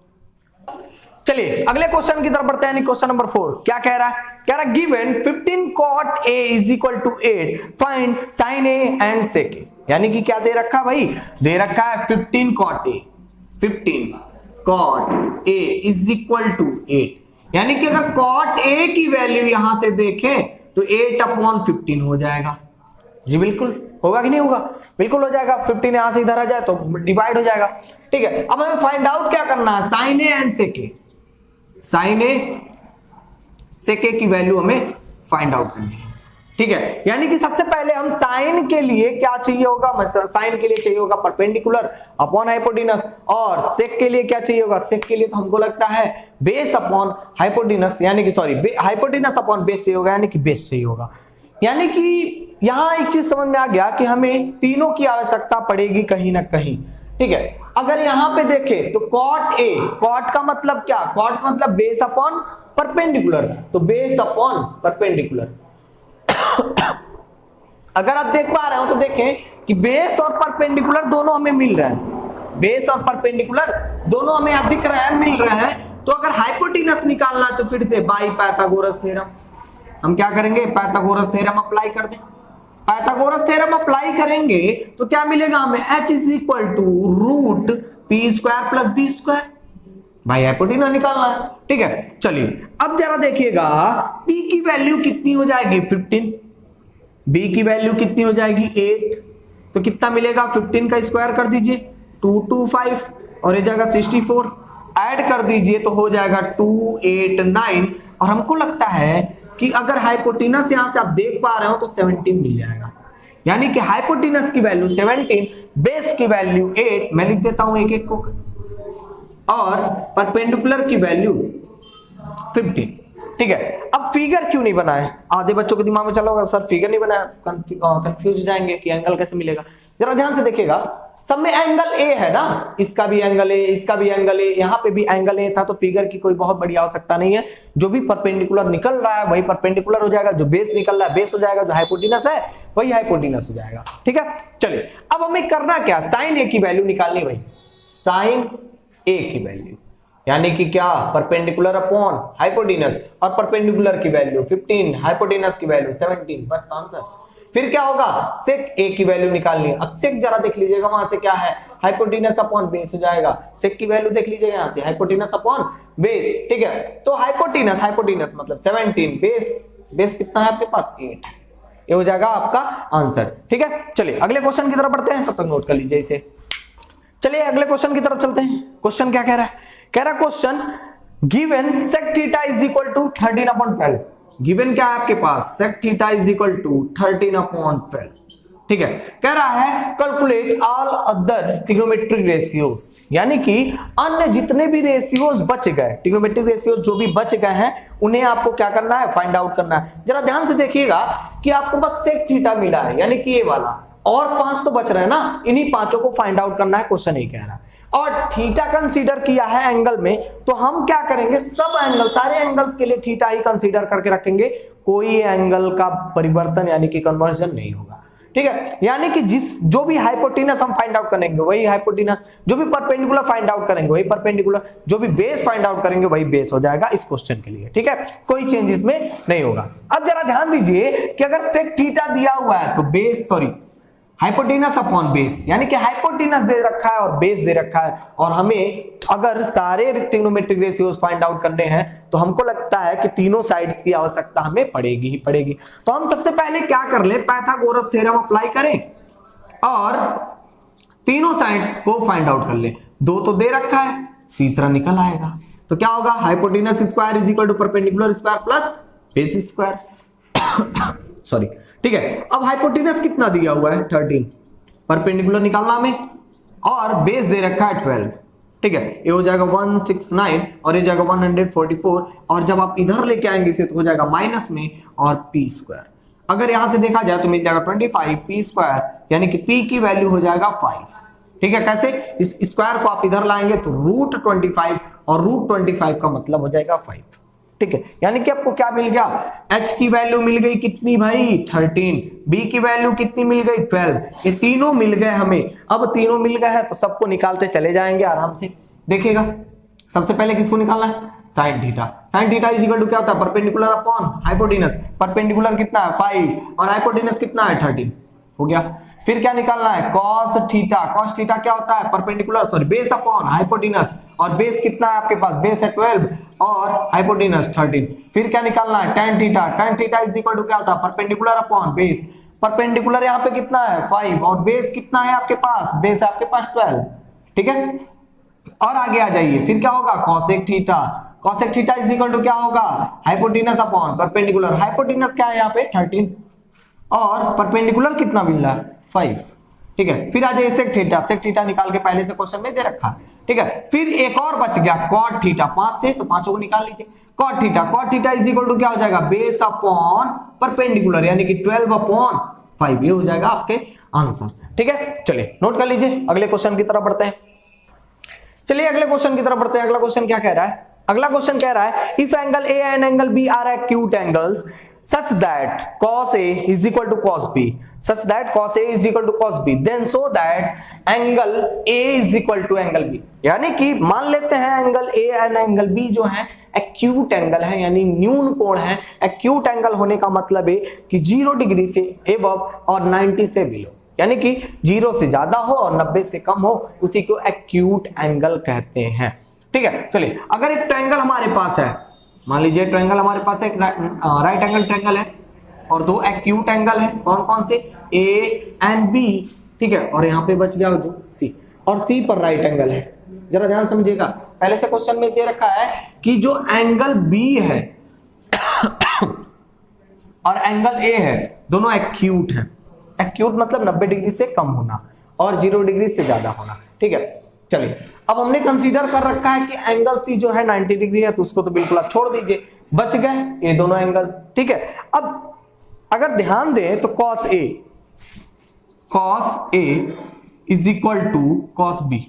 चलिए अगले क्वेश्चन की तरफ बढ़ते हैं, क्वेश्चन नंबर 4 क्या कह रहा है, कह रहा है given 15 cot a is equal to 8 find sin a and sec a। यानी कि क्या दे रखा भाई, दे रखा है 15 cot a is equal to 8। यानी कि अगर cot a की वैल्यू यहां से देखें तो 8/15 हो जाएगा। जी बिल्कुल होगा कि नहीं होगा, बिल्कुल हो जाएगा। 15 यहां से इधर आ जाए तो डिवाइड हो जाएगा, ठीक है। अब हमें फाइंड आउट क्या करना है, sin a and sec a, sin a sec a की वैल्यू हमें फाइंड आउट करनी है, ठीक है। यानी कि सबसे पहले हम साइन के लिए क्या चाहिए होगा, साइन के लिए चाहिए होगा परपेंडिकुलर अपॉन हाइपोटेनस, और सेक के लिए क्या चाहिए होगा, सेक के लिए तो हमको लगता है बेस अपॉन हाइपोटेनस, यानी कि सॉरी हाइपोटेनस अपॉन बेस चाहिए होगा, यानी कि बेस चाहिए होगा। यानी कि यहां एक चीज समझ में आ गया कि हमें तीनों की आवश्यकता पड़ेगी कहीं ना कहीं, ठीक है। अगर यहां पे देखें तो cot a, cot का मतलब क्या, cot मतलब बेस अपॉन परपेंडिकुलर, तो बेस अपॉन परपेंडिकुलर। अगर आप देख पा रहे हो तो देखें कि बेस और परपेंडिकुलर दोनों हमें मिल रहे हैं, बेस और परपेंडिकुलर दोनों हमें दिख रहे हैं, मिल रहे हैं। तो अगर हाइपोटेनस निकालना है तो फिर से बाय पाइथागोरस थ्योरम हम क्या करेंगे, पाइथागोरस थ्योरम अप्लाई कर दें। पाइथागोरस थ्योरम अप्लाई करेंगे तो क्या मिलेगा हमें, h is equal to √p² plus b square. भाई हाइपोटेनस निकालना है, ठीक है। चलिए अब जरा देखिएगा p की वैल्यू कितनी हो जाएगी 15, b की वैल्यू कितनी हो जाएगी 8, तो कितना मिलेगा 15 का स्क्वायर कर दीजिए 225 और ये जाएगा 64, ऐड कर दीजिए तो हो जाएगा 289। और हमको लगता है कि अगर हाइपोटेनस यहां से आप देख पा रहे हो तो 17 मिल जाएगा। यानी कि हाइपोटेनस की वैल्यू 17, बेस की वैल्यू 8, मैं लिख देता हूं एक एक को, और परपेंडिकुलर की वैल्यू 15, ठीक है। अब फिगर क्यों नहीं बनाए, आधे बच्चों के दिमाग में चला होगा सर फिगर नहीं बनाया, कंफ्यूज हो जाएंगे कि एंगल कैसे मिलेगा। जरा ध्यान से देखिएगा, सब में एंगल ए है ना, इसका भी एंगल ए, इसका भी एंगल ए, यहाँ पे भी एंगल ए था, तो फिगर की कोई बहुत बड़ी आवश्यकता नहीं है। जो भी परपेंडिकुलर निकल रहा है वही परपेंडिकुलर हो जाएगा, जो बेस निकल रहा है बेस हो जाएगा, जो हाइपोटेनस है वही हाइपोटेनस हो जाएगा, ठीक है। चलिए अब हमें करना क्या, साइन ए की वैल्यू निकालनी भाई, साइन ए की वैल्यू, यानी कि क्या, परपेंडिकुलर अपॉन हाइपोटेनस, और परपेंडिकुलर की वैल्यू 15, हाइपोटेनस की वैल्यू 17, बस आंसर। फिर क्या होगा, सेक ए की वैल्यू निकालनी है। अब सेक जरा देख लीजिएगा, वहां से क्या है, हाइपोटेनस अपॉन बेस हो जाएगा, सेक की वैल्यू देख लीजिएगा यहां से, हाइपोटेनस अपॉन बेस, ठीक है। तो हाइपोटेनस मतलब 17, बेस कितना है आपके पास 8 है, ये हो जाएगा आपका आंसर। ठीक है, चलिए अगले क्वेश्चन की तरफ बढ़ते हैं, तब तक नोट कर लीजिए इसे। चलिए अगले क्वेश्चन की तरफ चलते हैं। क्वेश्चन क्या कह रहा है? कह रहा question given sec theta is equal to 13/12। Given क्या है आपके पास? sec theta is equal to 13/12। ठीक है, कह रहा है calculate all other trigonometric ratios, यानी कि अन्य जितने भी रेशियोज बच गए, ट्रिग्नोमेट्रिक रेशियोज जो भी बच गए हैं उन्हें आपको क्या करना है? फाइंड आउट करना है। जरा ध्यान से देखिएगा कि आपको बस sec थीटा मिला है, यानी कि ये वाला, और 5 तो बच रहे हैं ना, इन्हीं 5 को फाइंड आउट करना है, क्वेश्चन यही कह रहा है। और थीटा कंसीडर किया है एंगल में, तो हम क्या करेंगे? सब एंगल, सारे एंगल्स के लिए थीटा ही कंसीडर करके रखेंगे, कोई एंगल का परिवर्तन यानी कि कन्वर्जन नहीं होगा। ठीक है, यानी कि जो भी हाइपोटेनस हम फाइंड आउट करेंगे वही हाइपोटेनस, जो भी परपेंडिकुलर फाइंड आउट करेंगे वही परपेंडिकुलर, जो भी बेस फाइंड आउट करेंगे वही बेस हो जाएगा इस क्वेश्चन के लिए। ठीक है, कोई चेंज इसमें नहीं होगा। अब जरा ध्यान दीजिए कि अगर सेक थीटा दिया हुआ है तो बेस हाइपोटेनस अपॉन बेस, यानी कि हाइपोटेनस दे रखा है और बेस दे रखा है, और हमें अगर सारे ट्रिग्नोमेट्रिक रेशियोज फाइंड आउट करने हैं तो हमको लगता है कि तीनों साइड्स की आवश्यकता हमें पड़ेगी ही पड़ेगी। तो हम सबसे पहले क्या कर ले? पाइथागोरस थ्योरम अप्लाई करें और तीनों साइड को फाइंड आउट कर ले। 2 तो दे रखा है, तीसरा निकल आएगा, तो क्या होगा? Hypotenuse square is equal to perpendicular square plus base square. Sorry, ठीक है। अब हाइपोटेनस कितना दिया हुआ है? 13, परपेंडिकुलर निकालना हमें, और बेस दे रखा है 12। ठीक है, ये हो जाएगा 169 और ये जाएगा 144, और जब आप इधर लेके आएंगे इसे तो हो जाएगा माइनस में और पी स्क्वायर। अगर यहां से देखा जाए तो मिल जाएगा 25 पी स्क्वायर, यानी कि पी की वैल्यू हो जाएगा 5। ठीक है, कैसे? इस स्क्वायर को आप इधर लाएंगे तो √25, और √25 का मतलब हो जाएगा 5। ठीक है, यानी कि आपको क्या मिल गया? h की वैल्यू मिल गई कितनी भाई? 13। b की वैल्यू कितनी मिल गई? 12। ये तीनों मिल गए हमें। अब तीनों मिल गए हैं तो सबको निकालते चले जाएंगे आराम से। देखिएगा, सबसे पहले किसको निकालना है? sin theta. sin theta is equal to क्या होता है? Perpendicular upon hypotenuse. परपेंडिकुलर कितना है? 5, और हाइपोटेनस कितना है? 13। हो गया। फिर क्या निकालना है? cos theta. cos थीटा क्या होता है? परपेंडिकुलर बेस अपॉन हाइपोटेनस, और बेस कितना है आपके पास? बेस है 12 और हाइपोटेनस 13। फिर क्या निकालना है? tan theta. tan theta is equal to क्या होता है? Perpendicular upon base. परपेंडिकुलर यहाँ पे कितना है? 5, और बेस कितना है आपके पास? बेस है आपके पास 12। ठीक है, और आगे आ जाइए, फिर क्या होगा? cosec theta. cosec theta is equal to क्या होगा? Hypotenuse upon perpendicular. हाइपोटेनस क्या है यहाँ पे? 13, और परपेंडिकुलर कितना मिल रहा है? 5। ठीक है, फिर आ जाइए सेक थीटा। सेक थीटा निकाल के पहले से क्वेश्चन में दे रखा है। ठीक है, फिर एक और बच गया cot थीटा। 5 थे तो 5 को निकाल लीजिए। cot theta. cot theta is equal to क्या हो जाएगा? बेस अपॉन परपेंडिकुलर, यानी कि 12/5। ये हो जाएगा आपके आंसर। ठीक है, चलिए नोट कर लीजिए, अगले क्वेश्चन की तरफ बढ़ते हैं। चलिए अगले क्वेश्चन की तरफ बढ़ते हैं। अगला क्वेश्चन क्या कह रहा है? अगला क्वेश्चन कह रहा है if angle A and angle B are acute angles such that cos A is equal to cos B, such that cos A is equal to cos B, then so that angle A is equal to angle B। यानी कि मान लेते हैं angle A and angle B जो है acute angle है, यानी न्यून कोण है। एक्यूट एंगल होने का मतलब है कि 0 डिग्री से एबव और 90 से बिलो, यानी कि 0 से ज्यादा हो और 90 से कम हो, उसी को एक्यूट एंगल कहते हैं। ठीक है, चलिए अगर एक ट्रायंगल हमारे पास है, मान लीजिए ट्रायंगल हमारे पास एक राइट एंगल ट्रायंगल है और 2 एक्यूट एंगल है। कौन कौन से? A and B। ठीक है, और यहाँ पे बच गया जो C, और C पर राइट एंगल है। जरा ध्यान समझिएगा, पहले से क्वेश्चन में दे रखा है कि जो एंगल B है और एंगल A है, दोनों एक्यूट हैं। एक्यूट मतलब 90 डिग्री से कम होना और 0 डिग्री से ज्यादा होना। ठीक है, चलिए अब हमने कंसीडर कर रखा है कि एंगल सी जो है 90 डिग्री है, तो उसको तो बिल्कुल आप छोड़ दीजिए, बच गए ये दोनों एंगल। ठीक है, अब अगर ध्यान दें तो cos A is equal to cos B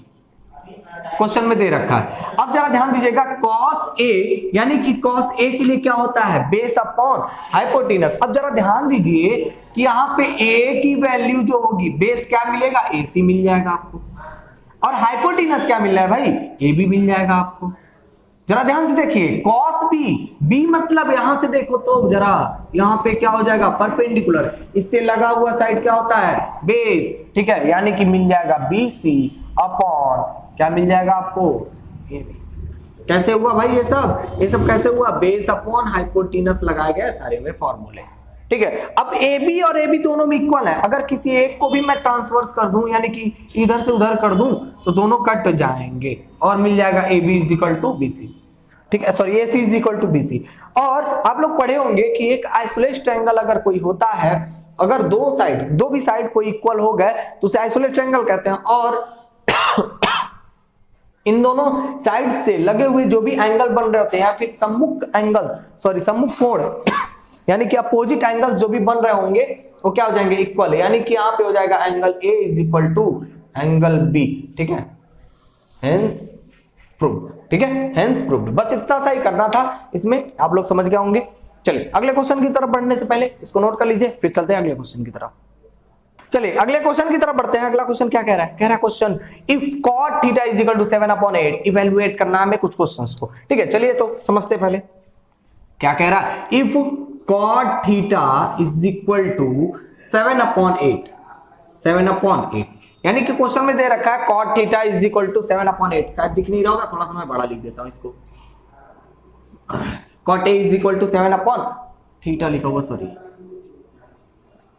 question में दे रखा है। अब जरा ध्यान दीजिएगा, cos A यानी कि cos A के लिए क्या होता है? Base upon hypotenuse. अब जरा ध्यान दीजिए कि यहाँ पे A की वैल्यू जो होगी, बेस क्या मिलेगा? AC मिल जाएगा आपको, और हाइपोटेनस क्या मिल रहा है भाई? ए बी मिल जाएगा आपको। जरा ध्यान से देखिए, cos B मतलब यहां से देखो तो जरा यहां पे क्या हो जाएगा? परपेंडिकुलर, इससे लगा हुआ साइड क्या होता है? बेस। ठीक है, यानी कि मिल जाएगा BC अपॉन क्या मिल जाएगा आपको? AB। कैसे हुआ भाई ये सब कैसे हुआ? बेस अपॉन हाइपोटेनस लगाए गए सारे में फॉर्मूले। ठीक है। अब ए बी और ए बी दोनों में इक्वल है, अगर किसी एक को भी मैं ट्रांसवर्स कर दूं यानी कि इधर से उधर कर दूं तो दोनों कट जाएंगे और मिल जाएगा A B is equal to B C, ठीक है, sorry A C is equal to B C. और आप लोग पढ़े होंगे कि एक आइसोलेट ट्रायंगल अगर कोई होता है, अगर दो भी साइड कोई इक्वल हो गए तो उसे आइसोलेट ट्रायंगल कहते हैं। और इन दोनों साइड से लगे हुए जो भी एंगल बन रहे होते हैं या फिर सम्मुख कोण यानी कि अपोजिट एंगल्स जो भी बन रहे होंगे वो क्या हो जाएंगे, इक्वल, यानी कि यहां पे हो जाएगा angle A is equal to angle B, ठीक है, हेंस प्रूव्ड, ठीक है, हेंस प्रूव्ड। बस इतना सा ही करना था, इसमें आप लोग समझ गए होंगे। चलिए अगले क्वेश्चन की तरफ बढ़ने से पहले इसको नोट कर लीजिए, फिर चलते हैं अगले क्वेश्चन की तरफ। चलिए अगले क्वेश्चन की तरफ बढ़ते हैं। अगला क्वेश्चन क्या कह रहा है, कह रहा है question if cot theta is equal to 7/8, evaluate करना है हमें कुछ क्वेश्चंस को, ठीक है। चलिए तो समझते पहले क्या कह रहा है, if cot theta is equal to 7/8, 7/8 यानी कि क्वेश्चन में दे रखा है cot theta is equal to 7/8, शायद दिख नहीं रहा होगा, थोड़ा सा मैं बड़ा लिख देता हूं इसको, cot a is equal to 7/थीटा लिखा हुआ, sorry,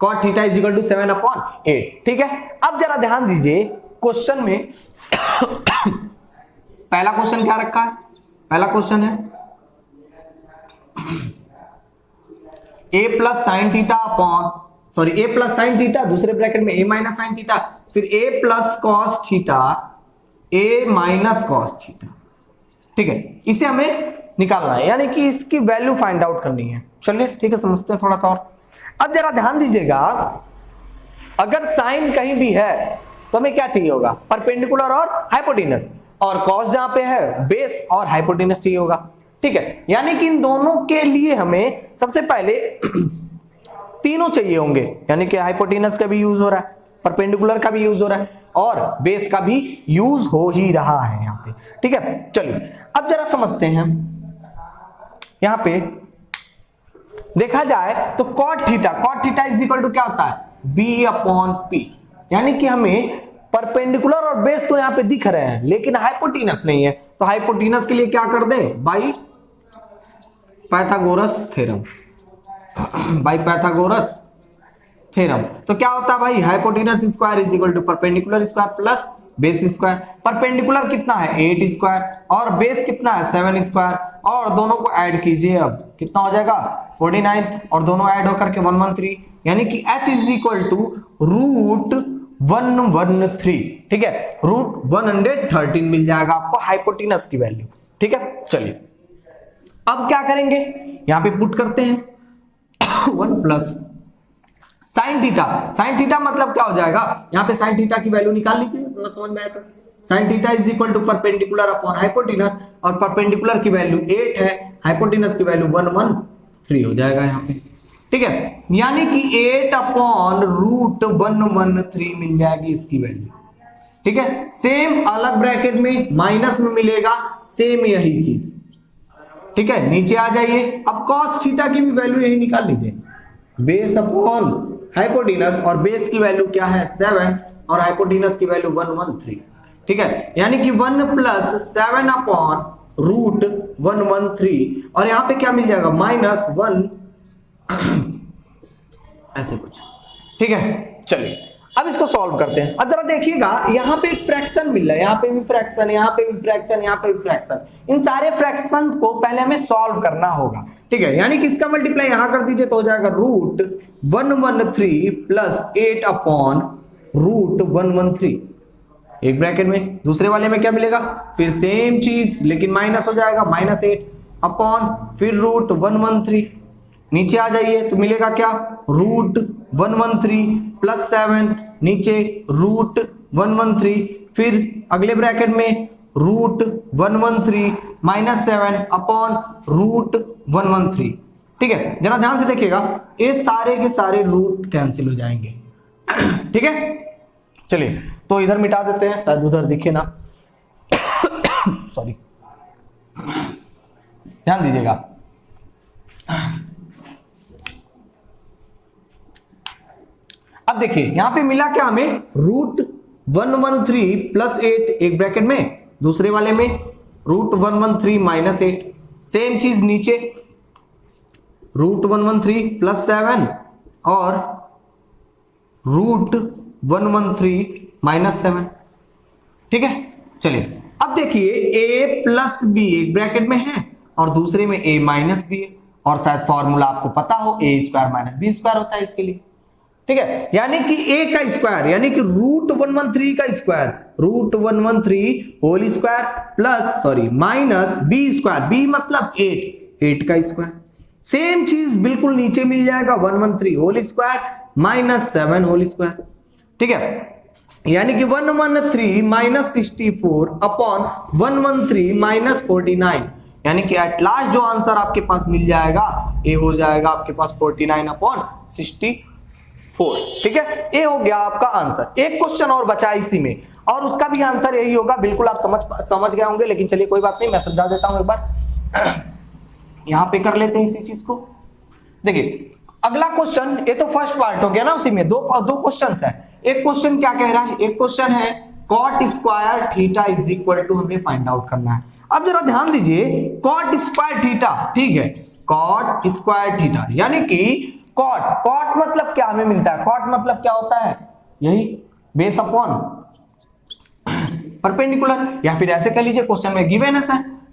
cot theta is equal to 7/8, ठीक है। अब जरा ध्यान दीजिए क्वेश्चन में पहला क्वेश्चन क्या रखा है, पहला क्वेश्चन है a plus sine theta upon, sorry a plus sine theta, दूसरे ब्रैकेट में a माइनस साइन थीटा, फिर a plus cos theta, a minus cos theta, ठीक है, इसे हमें निकालना है, यानी कि इसकी वैल्यू फाइंड आउट करनी है। चलिए ठीक है, समझते हैं थोड़ा सा और। अब जरा ध्यान दीजिएगा, अगर साइन कहीं भी है तो हमें क्या चाहिए होगा, परपेंडिकुलर और हाइपोटेनस, और कॉस जहां पे है बेस और हाइपोटेनस चाहिए होगा, ठीक है। यानी कि इन दोनों के लिए हमें सबसे पहले तीनों चाहिए होंगे, यानी कि हाइपोटेनस का भी यूज हो रहा है, परपेंडिकुलर का भी यूज हो रहा है और बेस का भी यूज हो ही रहा है यहाँ पे, ठीक है। चलिए अब जरा समझते हैं, यहां पे देखा जाए तो cot theta is equal to क्या होता है, b अपॉन p, यानी कि हमें परपेंडिकुलर और बेस तो यहां पे दिख रहे हैं लेकिन हाइपोटेनस नहीं है, तो हाइपोटेनस के लिए क्या कर दे, बाई पाइथागोरस थ्योरम, तो क्या होता है भाई, hypotenuse square is equal to perpendicular square plus base square. Perpendicular कितना है 8 स्क्वायर और बेस कितना है 7 स्क्वायर, और दोनों को ऐड कीजिए, अब कितना हो जाएगा 49, और दोनों ऐड होकर के 113, यानी कि h is equal to root 113, ठीक है, रूट 113 मिल जाएगा आपको हाइपोटेनस की वैल्यू, ठीक है। चलिए अब क्या करेंगे, यहां पे पुट करते हैं 1 प्लस साइन थीटा मतलब क्या हो जाएगा, यहाँ पे साइन थीटा की वैल्यू निकाल लीजिए, तो समझ में आया तो sine theta is equal to perpendicular upon hypotenuse, और परपेंडिकुलर की वैल्यू 8 है, हाइपोटेनस की वैल्यू 113 हो जाएगा यहाँ पे, ठीक है, यानी कि 8 अपॉन रूट 113 मिल जाएगी इसकी वैल्यू, ठीक है। सेम अलग ब्रैकेट में माइनस में मिलेगा, सेम यही चीज, ठीक है। नीचे आ जाइए, अब कॉस थीटा की भी वैल्यू यही निकाल लीजिए, बेस अपॉन हाइपोटेनस, और बेस की वैल्यू क्या है 7 और हाइपोटेनस की वैल्यू 113, ठीक है, यानी कि 1 प्लस 7 अपॉन रूट 113, और यहां पे क्या मिल जाएगा -1 ऐसे कुछ, ठीक है। चलिए अब इसको सॉल्व करते हैं। अब जरा देखिएगा, यहाँ पे एक फ्रैक्शन मिल रहा है, यहाँ पे भी फ्रैक्शन, यहाँ पे भी फ्रैक्शन, यहाँ पे भी फ्रैक्शन, इन सारे फ्रैक्शन को पहले हमें सॉल्व करना होगा, ठीक है, यानी कि इसका मल्टीप्लाई यहां कर दीजिए तो हो जाएगा रूट 113 प्लस 8 अपॉन रूट 113, एक ब्रैकेट में, दूसरे वाले में क्या मिलेगा, फिर सेम चीज लेकिन माइनस हो जाएगा, -8 अपॉन फिर रूट 113, नीचे आ जाइए तो मिलेगा क्या, रूट 113 प्लस 7, नीचे रूट 113, फिर अगले ब्रैकेट में रूट 113 -7 अपॉन रूट 113, ठीक है। जरा ध्यान से देखिएगा, ये सारे के सारे रूट कैंसिल हो जाएंगे, ठीक है। चलिए तो इधर मिटा देते हैं, शायद उधर दिखे ना, सॉरी, ध्यान दीजिएगा, अब देखिए यहां पे मिला क्या हमें, रूट 113 प्लस 8 एक ब्रैकेट में, दूसरे वाले में रूट 113 -8, सेम चीज नीचे रूट 113 प्लस 7 और √113 -7। ठीक है, चलिए अब देखिए a प्लस बी एक ब्रैकेट में है और दूसरे में a माइनस बी है, और शायद फॉर्मूला आपको पता हो, a square minus B square होता है इसके लिए। ठीक है, यानी कि a का स्क्वायर यानी कि √113 का square, √113 whole square plus minus B square, B मतलब 8 का स्क्वायर। सेम चीज बिल्कुल नीचे मिल जाएगा, 113 whole square minus 7 whole square. ठीक है, यानी कि 113 -64 अपॉन 113 -49, यानी कि एट लास्ट जो आंसर आपके पास मिल जाएगा ये हो जाएगा आपके पास 49/64। ठीक है, ये हो गया आपका आंसर। एक क्वेश्चन और बचा इसी में और उसका भी आंसर यही होगा, बिल्कुल आप समझ गए होंगे, लेकिन चलिए कोई बात नहीं, मैं समझा देता हूं एक बार। यहां पे कर लेते हैं इसी चीज को। देखिए अगला क्वेश्चन, ये तो फर्स्ट पार्ट हो गया ना, उसी में दो क्वेश्चंस है। एक क्वेश्चन क्या कह रहा है, एक क्वेश्चन है cot square theta is equal to, हमें फाइंड आउट करना है। अब जरा ध्यान दीजिए, कॉट स्क्वायर थीटा, ठीक है, कॉट स्क्वायर थीटा यानी कि कॉट मतलब क्या हमें मिलता है, कॉट मतलब क्या होता है, यही बेस अपॉन परपेंडिकुलर, या फिर ऐसे कह लीजिए क्वेश्चन में गिवन है।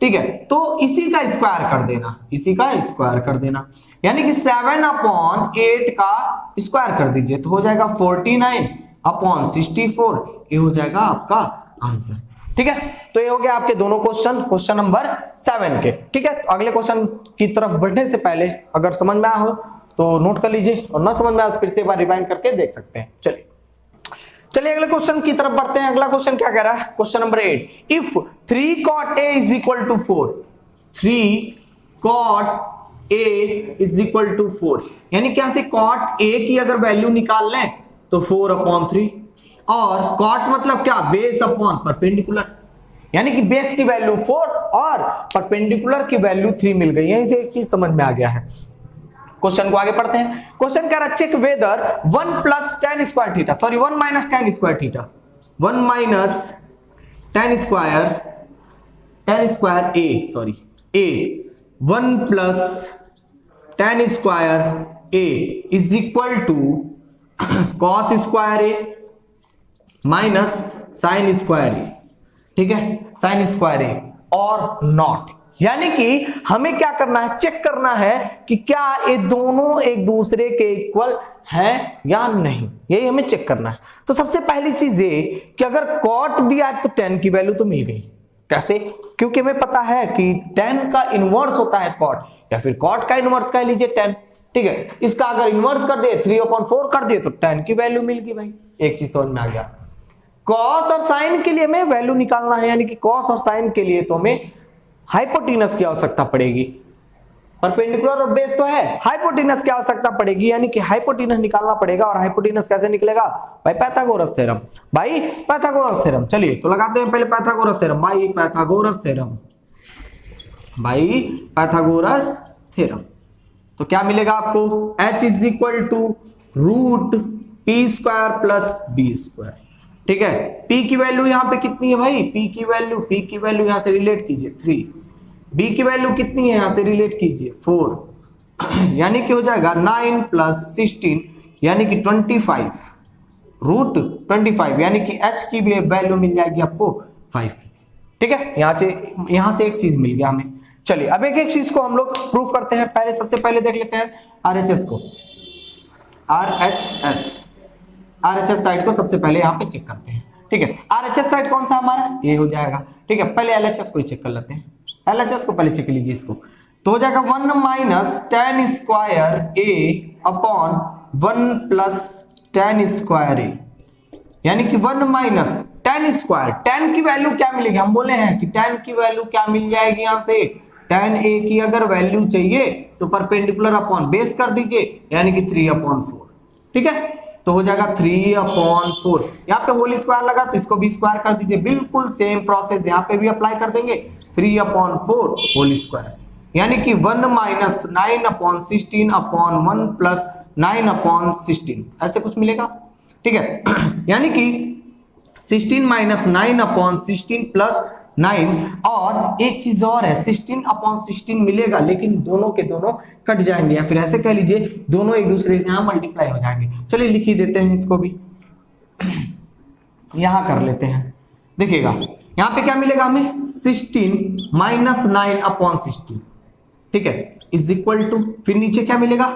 ठीक है, तो इसी का स्क्वायर कर देना, इसी का स्क्वायर कर देना, यानी कि 7/8 का स्क्वायर कर दीजिए तो हो जाएगा 49/64, ये हो जाएगा आपका आंसर। ठीक है, तो ये हो गया आपके दोनों क्वेश्चन नंबर 7 के। ठीक है, तो अगले क्वेश्चन की तरफ बढ़ने से पहले अगर समझ में आया हो तो नोट कर लीजिए, और ना समझ में आया तो फिर से एक बार रिवाइंड करके देख सकते हैं। चलिए अगले क्वेश्चन की तरफ बढ़ते हैं। अगला क्वेश्चन क्या कह रहा है, question number 8, if 3 cot A is equal to 4, 3 cot A is equal to 4, यानी क्या से cot A की अगर वैल्यू निकाल लें तो 4/3, और cot मतलब क्या, बेस अपॉन परपेंडिकुलर, यानी कि बेस की वैल्यू 4 और परपेंडिकुलर की वैल्यू 3 मिल गई। यहीं से एक चीज समझ में आ गया है। क्वेश्चन को आगे पढ़ते हैं। क्वेश्चन कह रहा है check whether 1 + tan square theta, 1 - tan square theta, 1 - tan square A, 1 + tan square A is equal to cos square A minus sin square A। ठीक है, sin स्क्वायर A और नॉट, यानी कि हमें क्या करना है, चेक करना है कि क्या ये दोनों एक दूसरे के इक्वल है या नहीं, यही हमें चेक करना है। तो सबसे पहली चीज ये कि अगर cot दिया है तो tan की वैल्यु तो मिल गई। कैसे, क्योंकि हमें पता है कि tan का इनवर्स होता है cot, या फिर cot का इनवर्स कह लीजिए tan। ठीक है, इसका अगर इनवर्स कर दे 3/4 कर दिए तो tan की वैल्यू मिल गई। भाई एक चीज समझ में आ गया। cos और sin के लिए हमें वैल्यू निकालना है, यानी कि cos और sin के लिए तो हमें हाइपोटेनस की आवश्यकता पड़ेगी, परपेंडिकुलर और बेस तो है, हाइपोटेनस की आवश्यकता पड़ेगी, यानी कि हाइपोटेनस निकालना पड़ेगा। और हाइपोटेनस कैसे निकलेगा, भाई पाइथागोरस थ्योरम, भाई पाइथागोरस थ्योरम। चलिए तो लगाते हैं पहले पाइथागोरस थ्योरम, भाई पाइथागोरस थ्योरम, भाई पाइथागोरस थ्योरम। तो क्या मिलेगा आपको, h is equal to √p² + b²। ठीक है, p की वैल्यू यहां पे कितनी है भाई, p की वैल्यू यहां से रिलेट कीजिए 3, b की वैल्यू कितनी है यहां से रिलेट कीजिए 4, यानी कि हो जाएगा 9 + 16 यानी कि 25 √25, यानी कि h की वैल्यू मिल जाएगी आपको 5। ठीक है, यहां से एक चीज मिल गया हमें। चलिए अब एक एक चीज को हम लोग प्रूफ करते हैं। पहले सबसे पहले देख लेते हैं RHS को, RHS साइड को सबसे पहले यहाँ पे चेक करते हैं। ठीक है, RHS साइड कौन सा हमारा, ये हो जाएगा। ठीक है, पहले LHS को ही चेक कर लेते हैं, LHS को पहले चेक लीजिए इसको, तो हो जाएगा 1 - tan square A upon 1 + tan square A, यानी कि 1 - tan स्क्वायर, tan की वैल्यू क्या मिलेगी, हम बोले हैं कि tan की वैल्यू क्या मिल जाएगी, यहां से tan A की अगर वैल्यू चाहिए तो परपेंडिकुलर अपॉन बेस कर दीजिए, यानी कि 3/4। ठीक है, तो हो जाएगा 3/4, यहाँ पे होल स्क्वायर लगा तो इसको भी स्क्वायर कर दीजिए, बिल्कुल सेम प्रोसेस यहाँ पे भी अप्लाई कर देंगे, 3/4 होल स्क्वायर, यानी कि 1 - 9/16 अपॉन 1 + 9/16 ऐसे कुछ मिलेगा। ठीक है, यानी कि 16 - 9/16 + 9, और एक चीज और है 16/16 मिलेगा, लेकिन दोनों के दोनों कट जाएंगे, या फिर ऐसे कह लीजिए दोनों एक दूसरे से यहाँ मल्टीप्लाई हो जाएंगे। चलिए लिख ही देते हैं इसको भी, यहां कर लेते हैं। देखिएगा यहां पे क्या मिलेगा हमें, 16 माइनस 9 अपॉन 16, ठीक है, इज इक्वल टू, फिर नीचे क्या मिलेगा,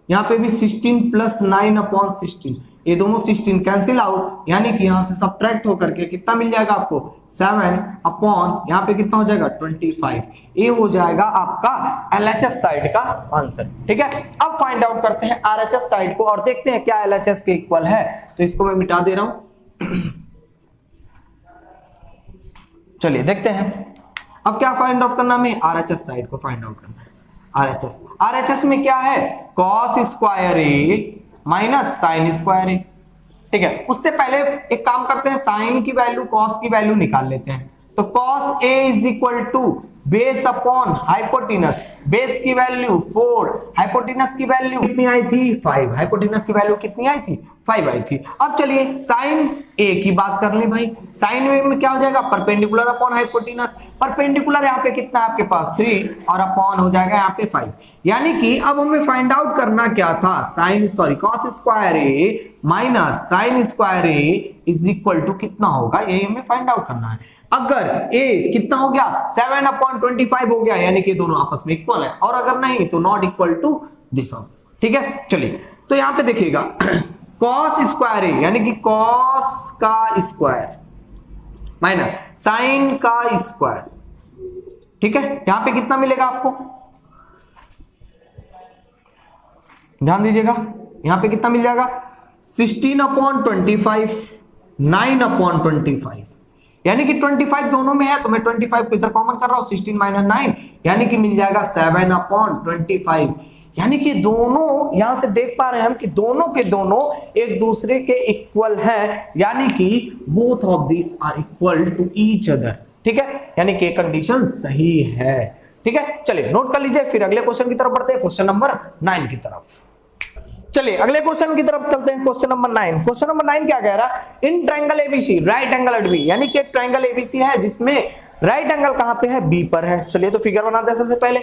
यहां पे भी 16 प्लस 9 अपॉन 16, ये दोनों 16 कैंसिल आउट, यानी कि यहां से सब्ट्रैक्ट होकर के कितना मिल जाएगा आपको, 7 अपॉन यहां पे कितना हो जाएगा 25। ये हो जाएगा आपका एलएचएस साइड का आंसर, ठीक है। अब फाइंड आउट करते हैं आरएचएस साइड को और देखते हैं क्या एलएचएस के इक्वल है। तो इसको मैं मिटा दे रहा हूं, चलिए देखते हैं अब क्या फाइंड आउट करना, हमें आरएचएस साइड को फाइंड आउट करना है। आरएचएस में क्या है, cos square A minus sin square ए, ठीक है। उससे पहले एक काम करते हैं, साइन की वैल्यू कॉस की वैल्यू निकाल लेते हैं। तो cos A is equal to base upon hypotenuse, base की वैल्यू 4, हाइपोटेनस की वैल्यू कितनी आई थी 5, हाइपोटेनस की वैल्यू कितनी आई थी 5 आई थी। अब चलिए साइन ए की बात कर ले भाई, साइन ए में क्या हो जाएगा, परपेंडिकुलर अपॉन हाइपोटेनस, परपेंडिकुलर यहाँ पे कितना है आपके पास 3 और अपॉन हो जाएगा यहाँ पे 5, यानी कि अब हमें फाइंड आउट करना क्या था, cos square A minus sin square A is equal to कितना होगा, यही हमें फाइंड आउट करना है। अगर a कितना हो गया 7/25 हो गया, यानी कि दोनों आपस में इक्वल है, और अगर नहीं तो not equal to this one, ठीक है। चलिए तो यहां पे देखिएगा cos स्क्वायर ए यानी कि cos का स्क्वायर माइनस साइन का स्क्वायर, ठीक है। यहां पे कितना मिलेगा आपको, ध्यान दीजिएगा, यहां पे कितना मिल जाएगा 16/25, 9/25, यानी कि 25 दोनों में है तो मैं 25 को इधर कॉमन कर रहा हूं, 16 माइनस 9 यानी कि मिल जाएगा 7/25, यानी कि दोनों यहां से देख पा रहे हैं हम कि दोनों के दोनों एक दूसरे के इक्वल हैं, यानी कि both of this are equal to each other, ठीक है, यानी कि कंडीशन सही है, ठीक है। चलिए नोट कर लीजिए, फिर अगले क्वेश्चन की तरफ बढ़ते हैं, क्वेश्चन नंबर 9 की तरफ। चलिए अगले क्वेश्चन की तरफ चलते हैं, क्वेश्चन नंबर 9। क्वेश्चन नंबर 9 क्या कह रहा है, in triangle ABC right angle at B, यानी कि एक ट्रायंगल एबीसी है जिसमें राइट एंगल कहां पे है, बी पर है। चलिए तो फिगर बनाते हैं, सबसे पहले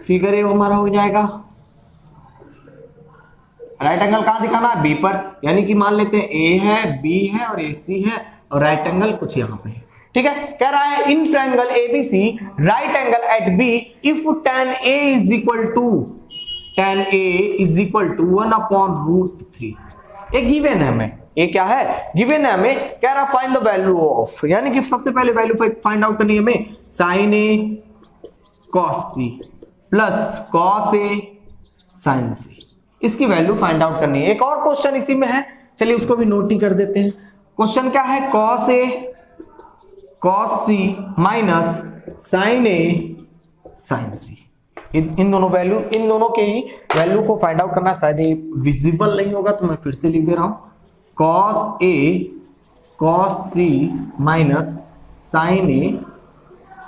फिगर ए हमारा हो जाएगा, राइट एंगल कहां दिखाना है, बी पर, यानी कि मान लेते हैं ए है, बी है और ए सी है और राइट एंगल कुछ यहां पे है, ठीक है। कह रहा है in triangle ABC right angle at B if tan A is equal to tan A is equal to 1/√3, ये गिवन है हमें, ये क्या है गिवन है हमें, कह रहा फाइंड द वैल्यू ऑफ, यानी कि सबसे पहले वैल्यू फाइंड आउट करनी है हमें, sin A cos C plus cos A sin C, इसकी वैल्यू फाइंड आउट करनी है। एक और क्वेश्चन इसी में है, चलिए उसको भी नोट ही कर देते हैं। क्वेश्चन क्या है, cos A cos C minus sin A sin C, इन दोनों वैल्यू, इन दोनों के ही वैल्यू को फाइंड आउट करना, शायद ये विजिबल नहीं होगा तो मैं फिर से लिख दे रहा हूं, cos A cos C minus sin A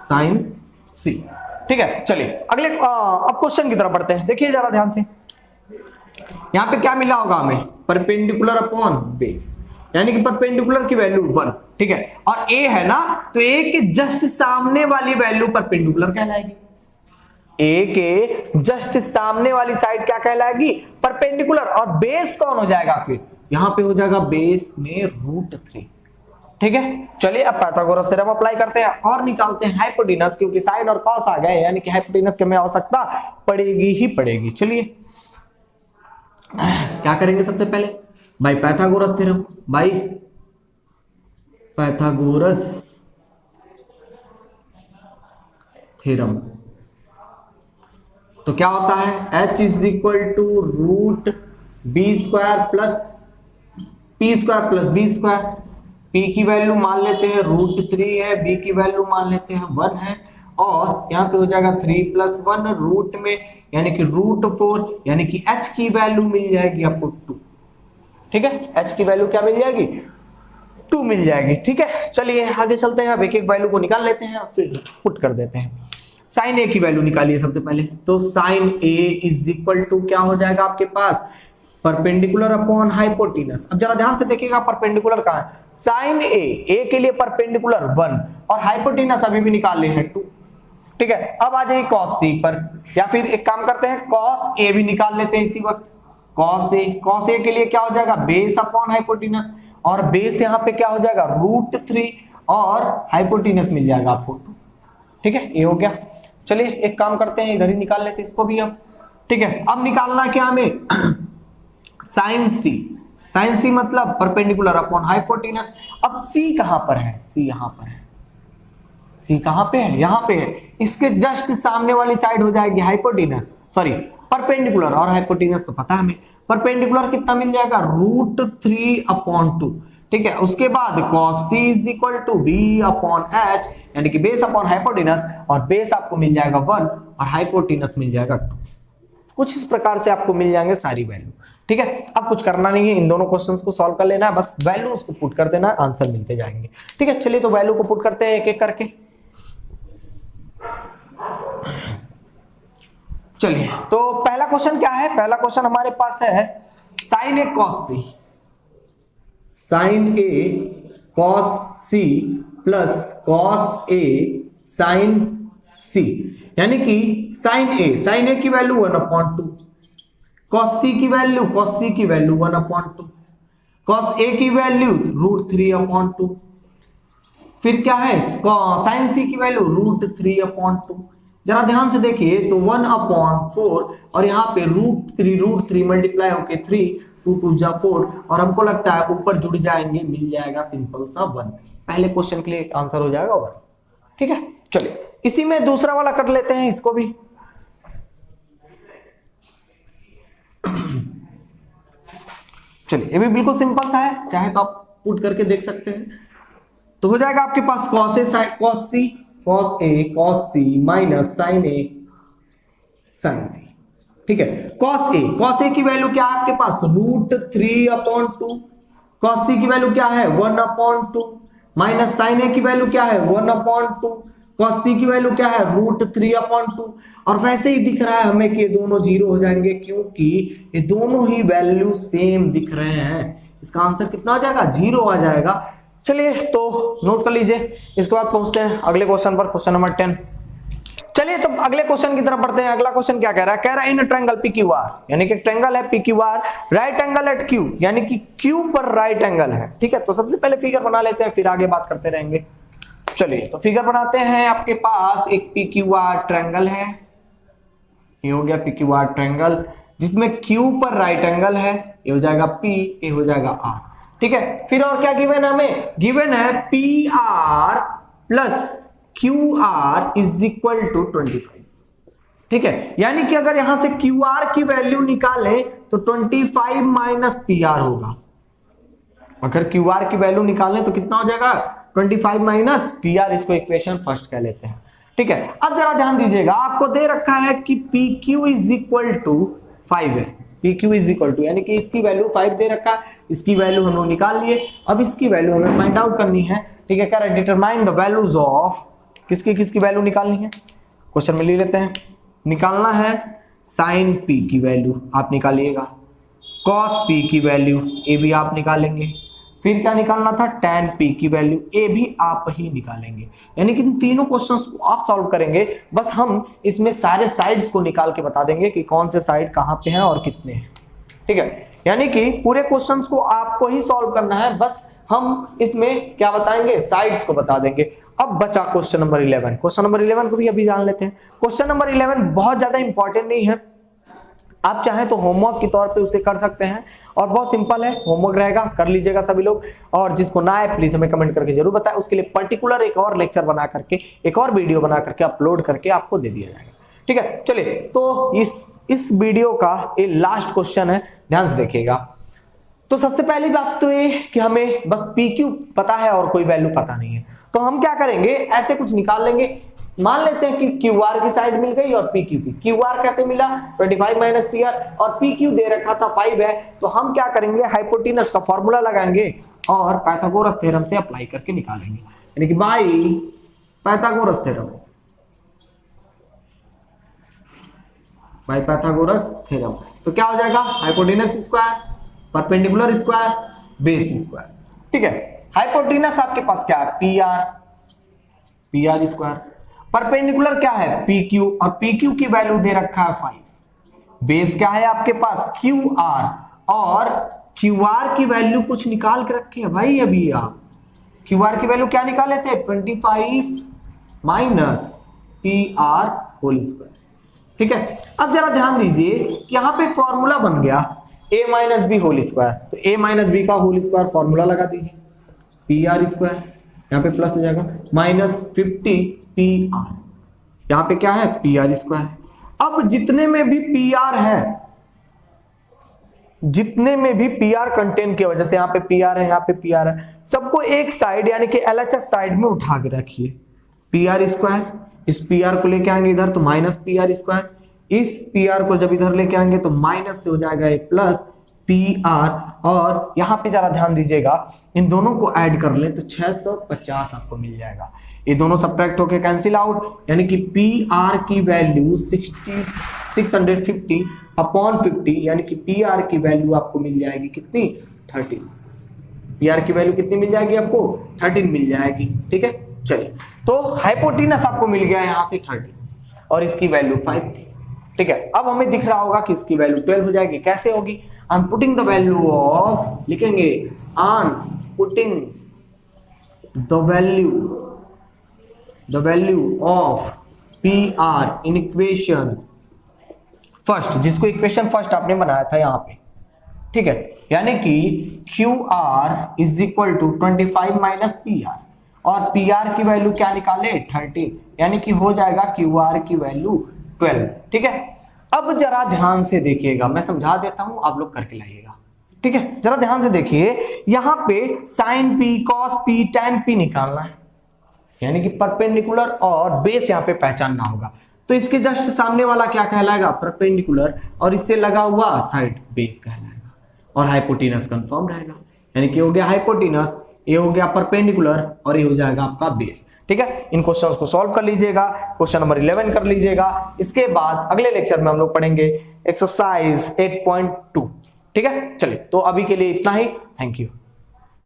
sin C, ठीक है। चलिए अगले अब क्वेश्चन की तरफ बढ़ते हैं, देखिए जरा ध्यान से, यहां पे क्या मिला होगा हमें, परपेंडिकुलर अपॉन बेस, यानी कि परपेंडिकुलर की वैल्यू 1, ठीक है, और a है ना, तो a के जस्ट सामने वाली वैल्यू परपेंडिकुलर कहलाएगी, ए के जस्ट सामने वाली साइड क्या कहलाएगी, परपेंडिकुलर, और बेस कौन हो जाएगा, फिर यहां पे हो जाएगा बेस में √3, ठीक है। चलिए अब पाइथागोरस थ्योरम अप्लाई करते हैं और निकालते हैं हाइपोटेनस, क्योंकि साइन और कॉस आ गए, यानी कि हाइपोटेनस की हमें आवश्यकता पड़ेगी ही पड़ेगी। चलिए क्या करेंगे, सबसे पहले by Pythagoras theorem, by Pythagoras theorem, तो क्या होता है, h is equal to √b² plus p² plus b², p की वैल्यू मान लेते हैं √3 है, b की वैल्यू मान लेते हैं 1 है, और यहाँ पे हो जाएगा 3 + 1 रूट में, यानी कि √4, यानी कि h की वैल्यू मिल जाएगी आपको 2, ठीक है, h की वैल्यू क्या मिल जाएगी 2 मिल जाएगी, ठीक है। चलिए आगे चलते हैं, अब एक एक वैल्यू को निकाल लेते हैं और फिर पुट कर देते हैं। साइन ए की वैल्यू निकालिए सबसे पहले, तो sin A is equal to क्या हो जाएगा आपके पास, परपेंडिकुलर अपॉन हाइपोटेनस। अब जरा ध्यान से देखिएगा परपेंडिकुलर कहां है, साइन ए के लिए परपेंडिकुलर 1 और हाइपोटेनस अभी भी निकाल ले हैं 2, ठीक है, अब आ जाइए cos c पर, या फिर एक काम करते हैं cos a भी निकाल लेते हैं इसी वक्त। cos a के लिए क्या हो जाएगा, बेस अपॉन हाइपोटेनस, और बेस यहाँ पे क्या हो जाएगा √3 और हाइपोटेनस मिल जाएगा आपको 2। ठीक है, ये हो गया। चलिए एक काम करते हैं इधर ही निकाल लेते हैं इसको भी अब। ठीक है, अब निकालना क्या हमें साइन सी मतलब परपेंडिकुलर अपॉन हाइपोटेनस। अब c कहां पर है, c यहां पर है, c कहां पे है, यहां पे है। इसके जस्ट सामने वाली साइड हो जाएगी हाइपोटेनस, सॉरी परपेंडिकुलर, और हाइपोटेनस तो पता है हमें। परपेंडिकुलर कितना मिल जाएगा √3/2। ठीक है, उसके बाद cos c = b/h, यानी कि बेस अपॉन हाइपोटेनस, और बेस आपको मिल जाएगा 1 और हाइपोटेनस मिल जाएगा 2। कुछ इस प्रकार से आपको मिल जाएंगे सारी वैल्यू। ठीक है, अब कुछ करना नहीं है, इन दोनों क्वेश्चंस को सॉल्व कर लेना है, बस वैल्यूज को पुट कर देना है, आंसर मिलते जाएंगे। ठीक है, चलिए तो वैल्यू को पुट करते हैं एक एक करके। चलिए तो पहला क्वेश्चन क्या है, पहला क्वेश्चन हमारे पास है sin a cos c plus cos a sin c, यानी कि sin a की वैल्यू 1/2, cos c की वैल्यू 1/2, cos a की वैल्यू √3/2, फिर क्या है sin c की वैल्यू √3/2। जरा ध्यान से देखिए तो 1/4 और यहाँ पे √3 मल्टीप्लाई होके 3, 2 2 जा 4, और हमको लगता है ऊपर जुड़ जाएंगे, मिल जाएगा सिंपल सा 1। पहले क्वेश्चन के लिए आंसर हो जाएगा 1। ठीक है, चलिए इसी में दूसरा वाला कर लेते हैं इसको भी। चलिए ये भी बिल्कुल सिंपल सा है, चाहे तो आप पुट करके देख सकते हैं। तो हो जाएगा आपके पास cos a minus sin a sin c। ठीक है, cos a की वैल्यू क्या है आपके पास √3/2, cos c की वैल्यू क्या है 1/2, माइनस sin a की वैल्यू क्या है 1/2, cos c की वैल्यू क्या है √3/2। और वैसे ही दिख रहा है हमें कि ये दोनों जीरो हो जाएंगे, क्योंकि ये दोनों ही वैल्यू सेम दिख रहे हैं। इसका आंसर कितना हो जाएगा, 0 आ जाएगा। चलिए तो नोट कर लीजिए, इसके बाद पहुंचते हैं अगले क्वेश्चन पर, क्वेश्चन नंबर 10। चलिए तो अगले क्वेश्चन की तरफ बढ़ते हैं। अगला क्वेश्चन क्या कह रहा है, इन ट्रायंगल PQR, यानी कि ट्रायंगल है PQR, right angle at Q, यानी कि Q पर राइट एंगल है। ठीक है, तो सबसे पहले फिगर बना लेते हैं, फिर आगे बात करते रहेंगे। चलिए तो फिगर बनाते हैं। आपके पास एक PQR ट्रायंगल है, ये हो गया PQR ट्रायंगल, जिसमें Q पर राइट एंगल है, ये हो जाएगा P, ये हो जाएगा R। ठीक है, फिर और क्या गिवन है हमें, गिवन है PR प्लस QR = 25। ठीक है, यानी कि अगर यहां से QR की वैल्यू निकालें तो 25 माइनस PR होगा। अगर QR की वैल्यू निकालें तो कितना हो जाएगा 25 माइनस PR, इसको इक्वेशन फर्स्ट कह लेते हैं। ठीक है, अब जरा ध्यान दीजिएगा, आपको दे रखा है कि PQ = 5 है, PQ = यानी कि इसकी वैल्यू 5 दे रखा है, इसकी वैल्यू हम लोग निकाल लिए। अब इसकी वैल्यू हमें फाइंड आउट करनी है। ठीक है, कह रहा है डिटरमाइन द वैल्यूज ऑफ, किसकी वैल्यू निकालनी है, क्वेश्चन में ले लेते हैं। निकालना है sin P की वैल्यू, आप निकालिएगा, cos P की वैल्यू ए भी आप निकालेंगे, फिर क्या निकालना था tan P की वैल्यू ए भी आप ही निकालेंगे। यानी कि इन तीनों क्वेश्चंस को आप सॉल्व करेंगे, बस हम इसमें सारे साइड्स को निकाल के बता देंगे कि कौन से साइड कहां पे हैं और कितने हैं। ठीक है, यानी कि पूरे क्वेश्चंस को आपको ही सॉल्व करना है, बस हम इसमें क्या बताएंगे, साइड्स को बता देंगे। अब बचा क्वेश्चन नंबर 11। क्वेश्चन नंबर 11 को भी अभी जान लेते हैं। क्वेश्चन नंबर 11 बहुत ज्यादा इंपॉर्टेंट नहीं है, आप चाहें तो होमवर्क के तौर पे उसे कर सकते हैं, और बहुत सिंपल है, होमवर्क रहेगा, कर लीजिएगा सभी लोग। और जिसको ना आए प्लीज हमें कमेंट करके जरूर बताएं, उसके लिए पर्टिकुलर एक और लेक्चर बना करके, एक और वीडियो बना करके अपलोड करके आपको दे दिया जाएगा। ठीक है, चलिए तो इस वीडियो का ये लास्ट क्वेश्चन है, ध्यान से देखिएगा। तो सबसे पहली बात तो ये कि हमें बस PQ पता है और कोई वैल्यू पता नहीं है, तो हम क्या करेंगे, ऐसे कुछ निकाल लेंगे। मान लेते हैं कि QR की साइड मिल गई और PQ की। QR कैसे मिला, 25 माइनस PR, और PQ दे रखा था 5 है, तो हम क्या करेंगे, हाइपोटेनस का फॉर्मूला लगाएंगे और पाइथागोरस थ्योरम से अप्लाई करके निकालेंगे, यानी कि by Pythagoras theorem, by Pythagoras theorem. तो क्या हो जाएगा, hypotenuse square, perpendicular square, base square. ठीक है, हाइपोटेनस आपके पास क्या है, PR स्क्वायर, परपेंडिकुलर क्या है पी क्यू, और पी क्यू की वैल्यू दे रखा है 5। बेस क्या है आपके पास क्यू आर, और क्यू आर की वैल्यू कुछ निकाल के रखे हैं भाई अभी आप। क्यू आर की वैल्यू क्या निकाले थे 25 minus P R whole square. ठीक है, अब जरा ध्यान दीजिए कि यहां पे फॉर्मूला बन गया a minus B whole square, तो a माइनस बी का होल स्क्वायर फॉर्मूला लगा दीजिए पी आर स्क्वायर, यहाँ पे प्लस हो जाएगा माइनस 50 पी आर, यहाँ पे क्या है पी आर स्क्वायर। अब जितने में भी पी आर है, जितने में भी पी आर कंटेंट की वजह से यहाँ पे पी आर है, यहाँ पे पी आर है, सबको एक साइड यानी कि एलएचएस साइड में उठा के रखिए। पी आर स्क्वायर, इस पी आर को लेके आएंगे इधर तो माइनस पी आर स्क्वायर, इस पी आर को जब इधर लेके आएंगे तो माइनस से हो जाएगा एक प्लस पी आर, और यहां पे जरा ध्यान दीजिएगा इन दोनों को ऐड कर ले तो 650 आपको मिल जाएगा। ये दोनों सब्ट्रैक्ट होके कैंसिल आउट, यानी कि पी आर की वैल्यू 650 अपॉन 50, यानी कि पी आर की वैल्यू आपको मिल जाएगी कितनी 13। पी आर की वैल्यू कितनी मिल जाएगी आपको 13 मिल जाएगी। ठीक है, चलिए तो हाइपोटेनस आपको मिल गया यहां से 13 और इसकी वैल्यू 5 थी। ठीक है, अब हमें दिख रहा होगा कि इसकी वैल्यू 12 हो जाएगी। कैसे होगी, I am putting the value of, लिखेंगे on putting the value of P R in equation first, जिसको इक्वेशन फर्स्ट आपने बनाया था यहां पे। ठीक है, यानी कि Q R is equal to 25 minus P R, और पी आर की वैल्यू क्या निकाले 13, यानी कि हो जाएगा क्यू आर की वैल्यू 12। ठीक है, अब जरा ध्यान से देखिएगा, मैं समझा देता हूं आप लोग करके लाइएगा। ठीक है, जरा ध्यान से देखिए, यहां पे sin P, cos P, tan P निकालना है, यानी कि परपेंडिकुलर और बेस यहां पे पहचानना होगा। तो इसके जस्ट सामने वाला क्या कहलाएगा परपेंडिकुलर, और इससे लगा हुआ साइड बेस कहलाएगा, और हाइपोटेनस कंफर्म रहेगा, यानी कि हो गया हाइपोटेनस, ये हो गया परपेंडिकुलर, और ये हो जाएगा आपका बेस। ठीक है, इन क्वेश्चंस को सॉल्व कर लीजिएगा, क्वेश्चन नंबर 11 कर लीजिएगा। इसके बाद अगले लेक्चर में हम लोग पढ़ेंगे एक्सरसाइज 8.2। ठीक है, चलिए तो अभी के लिए इतना ही, थैंक यू।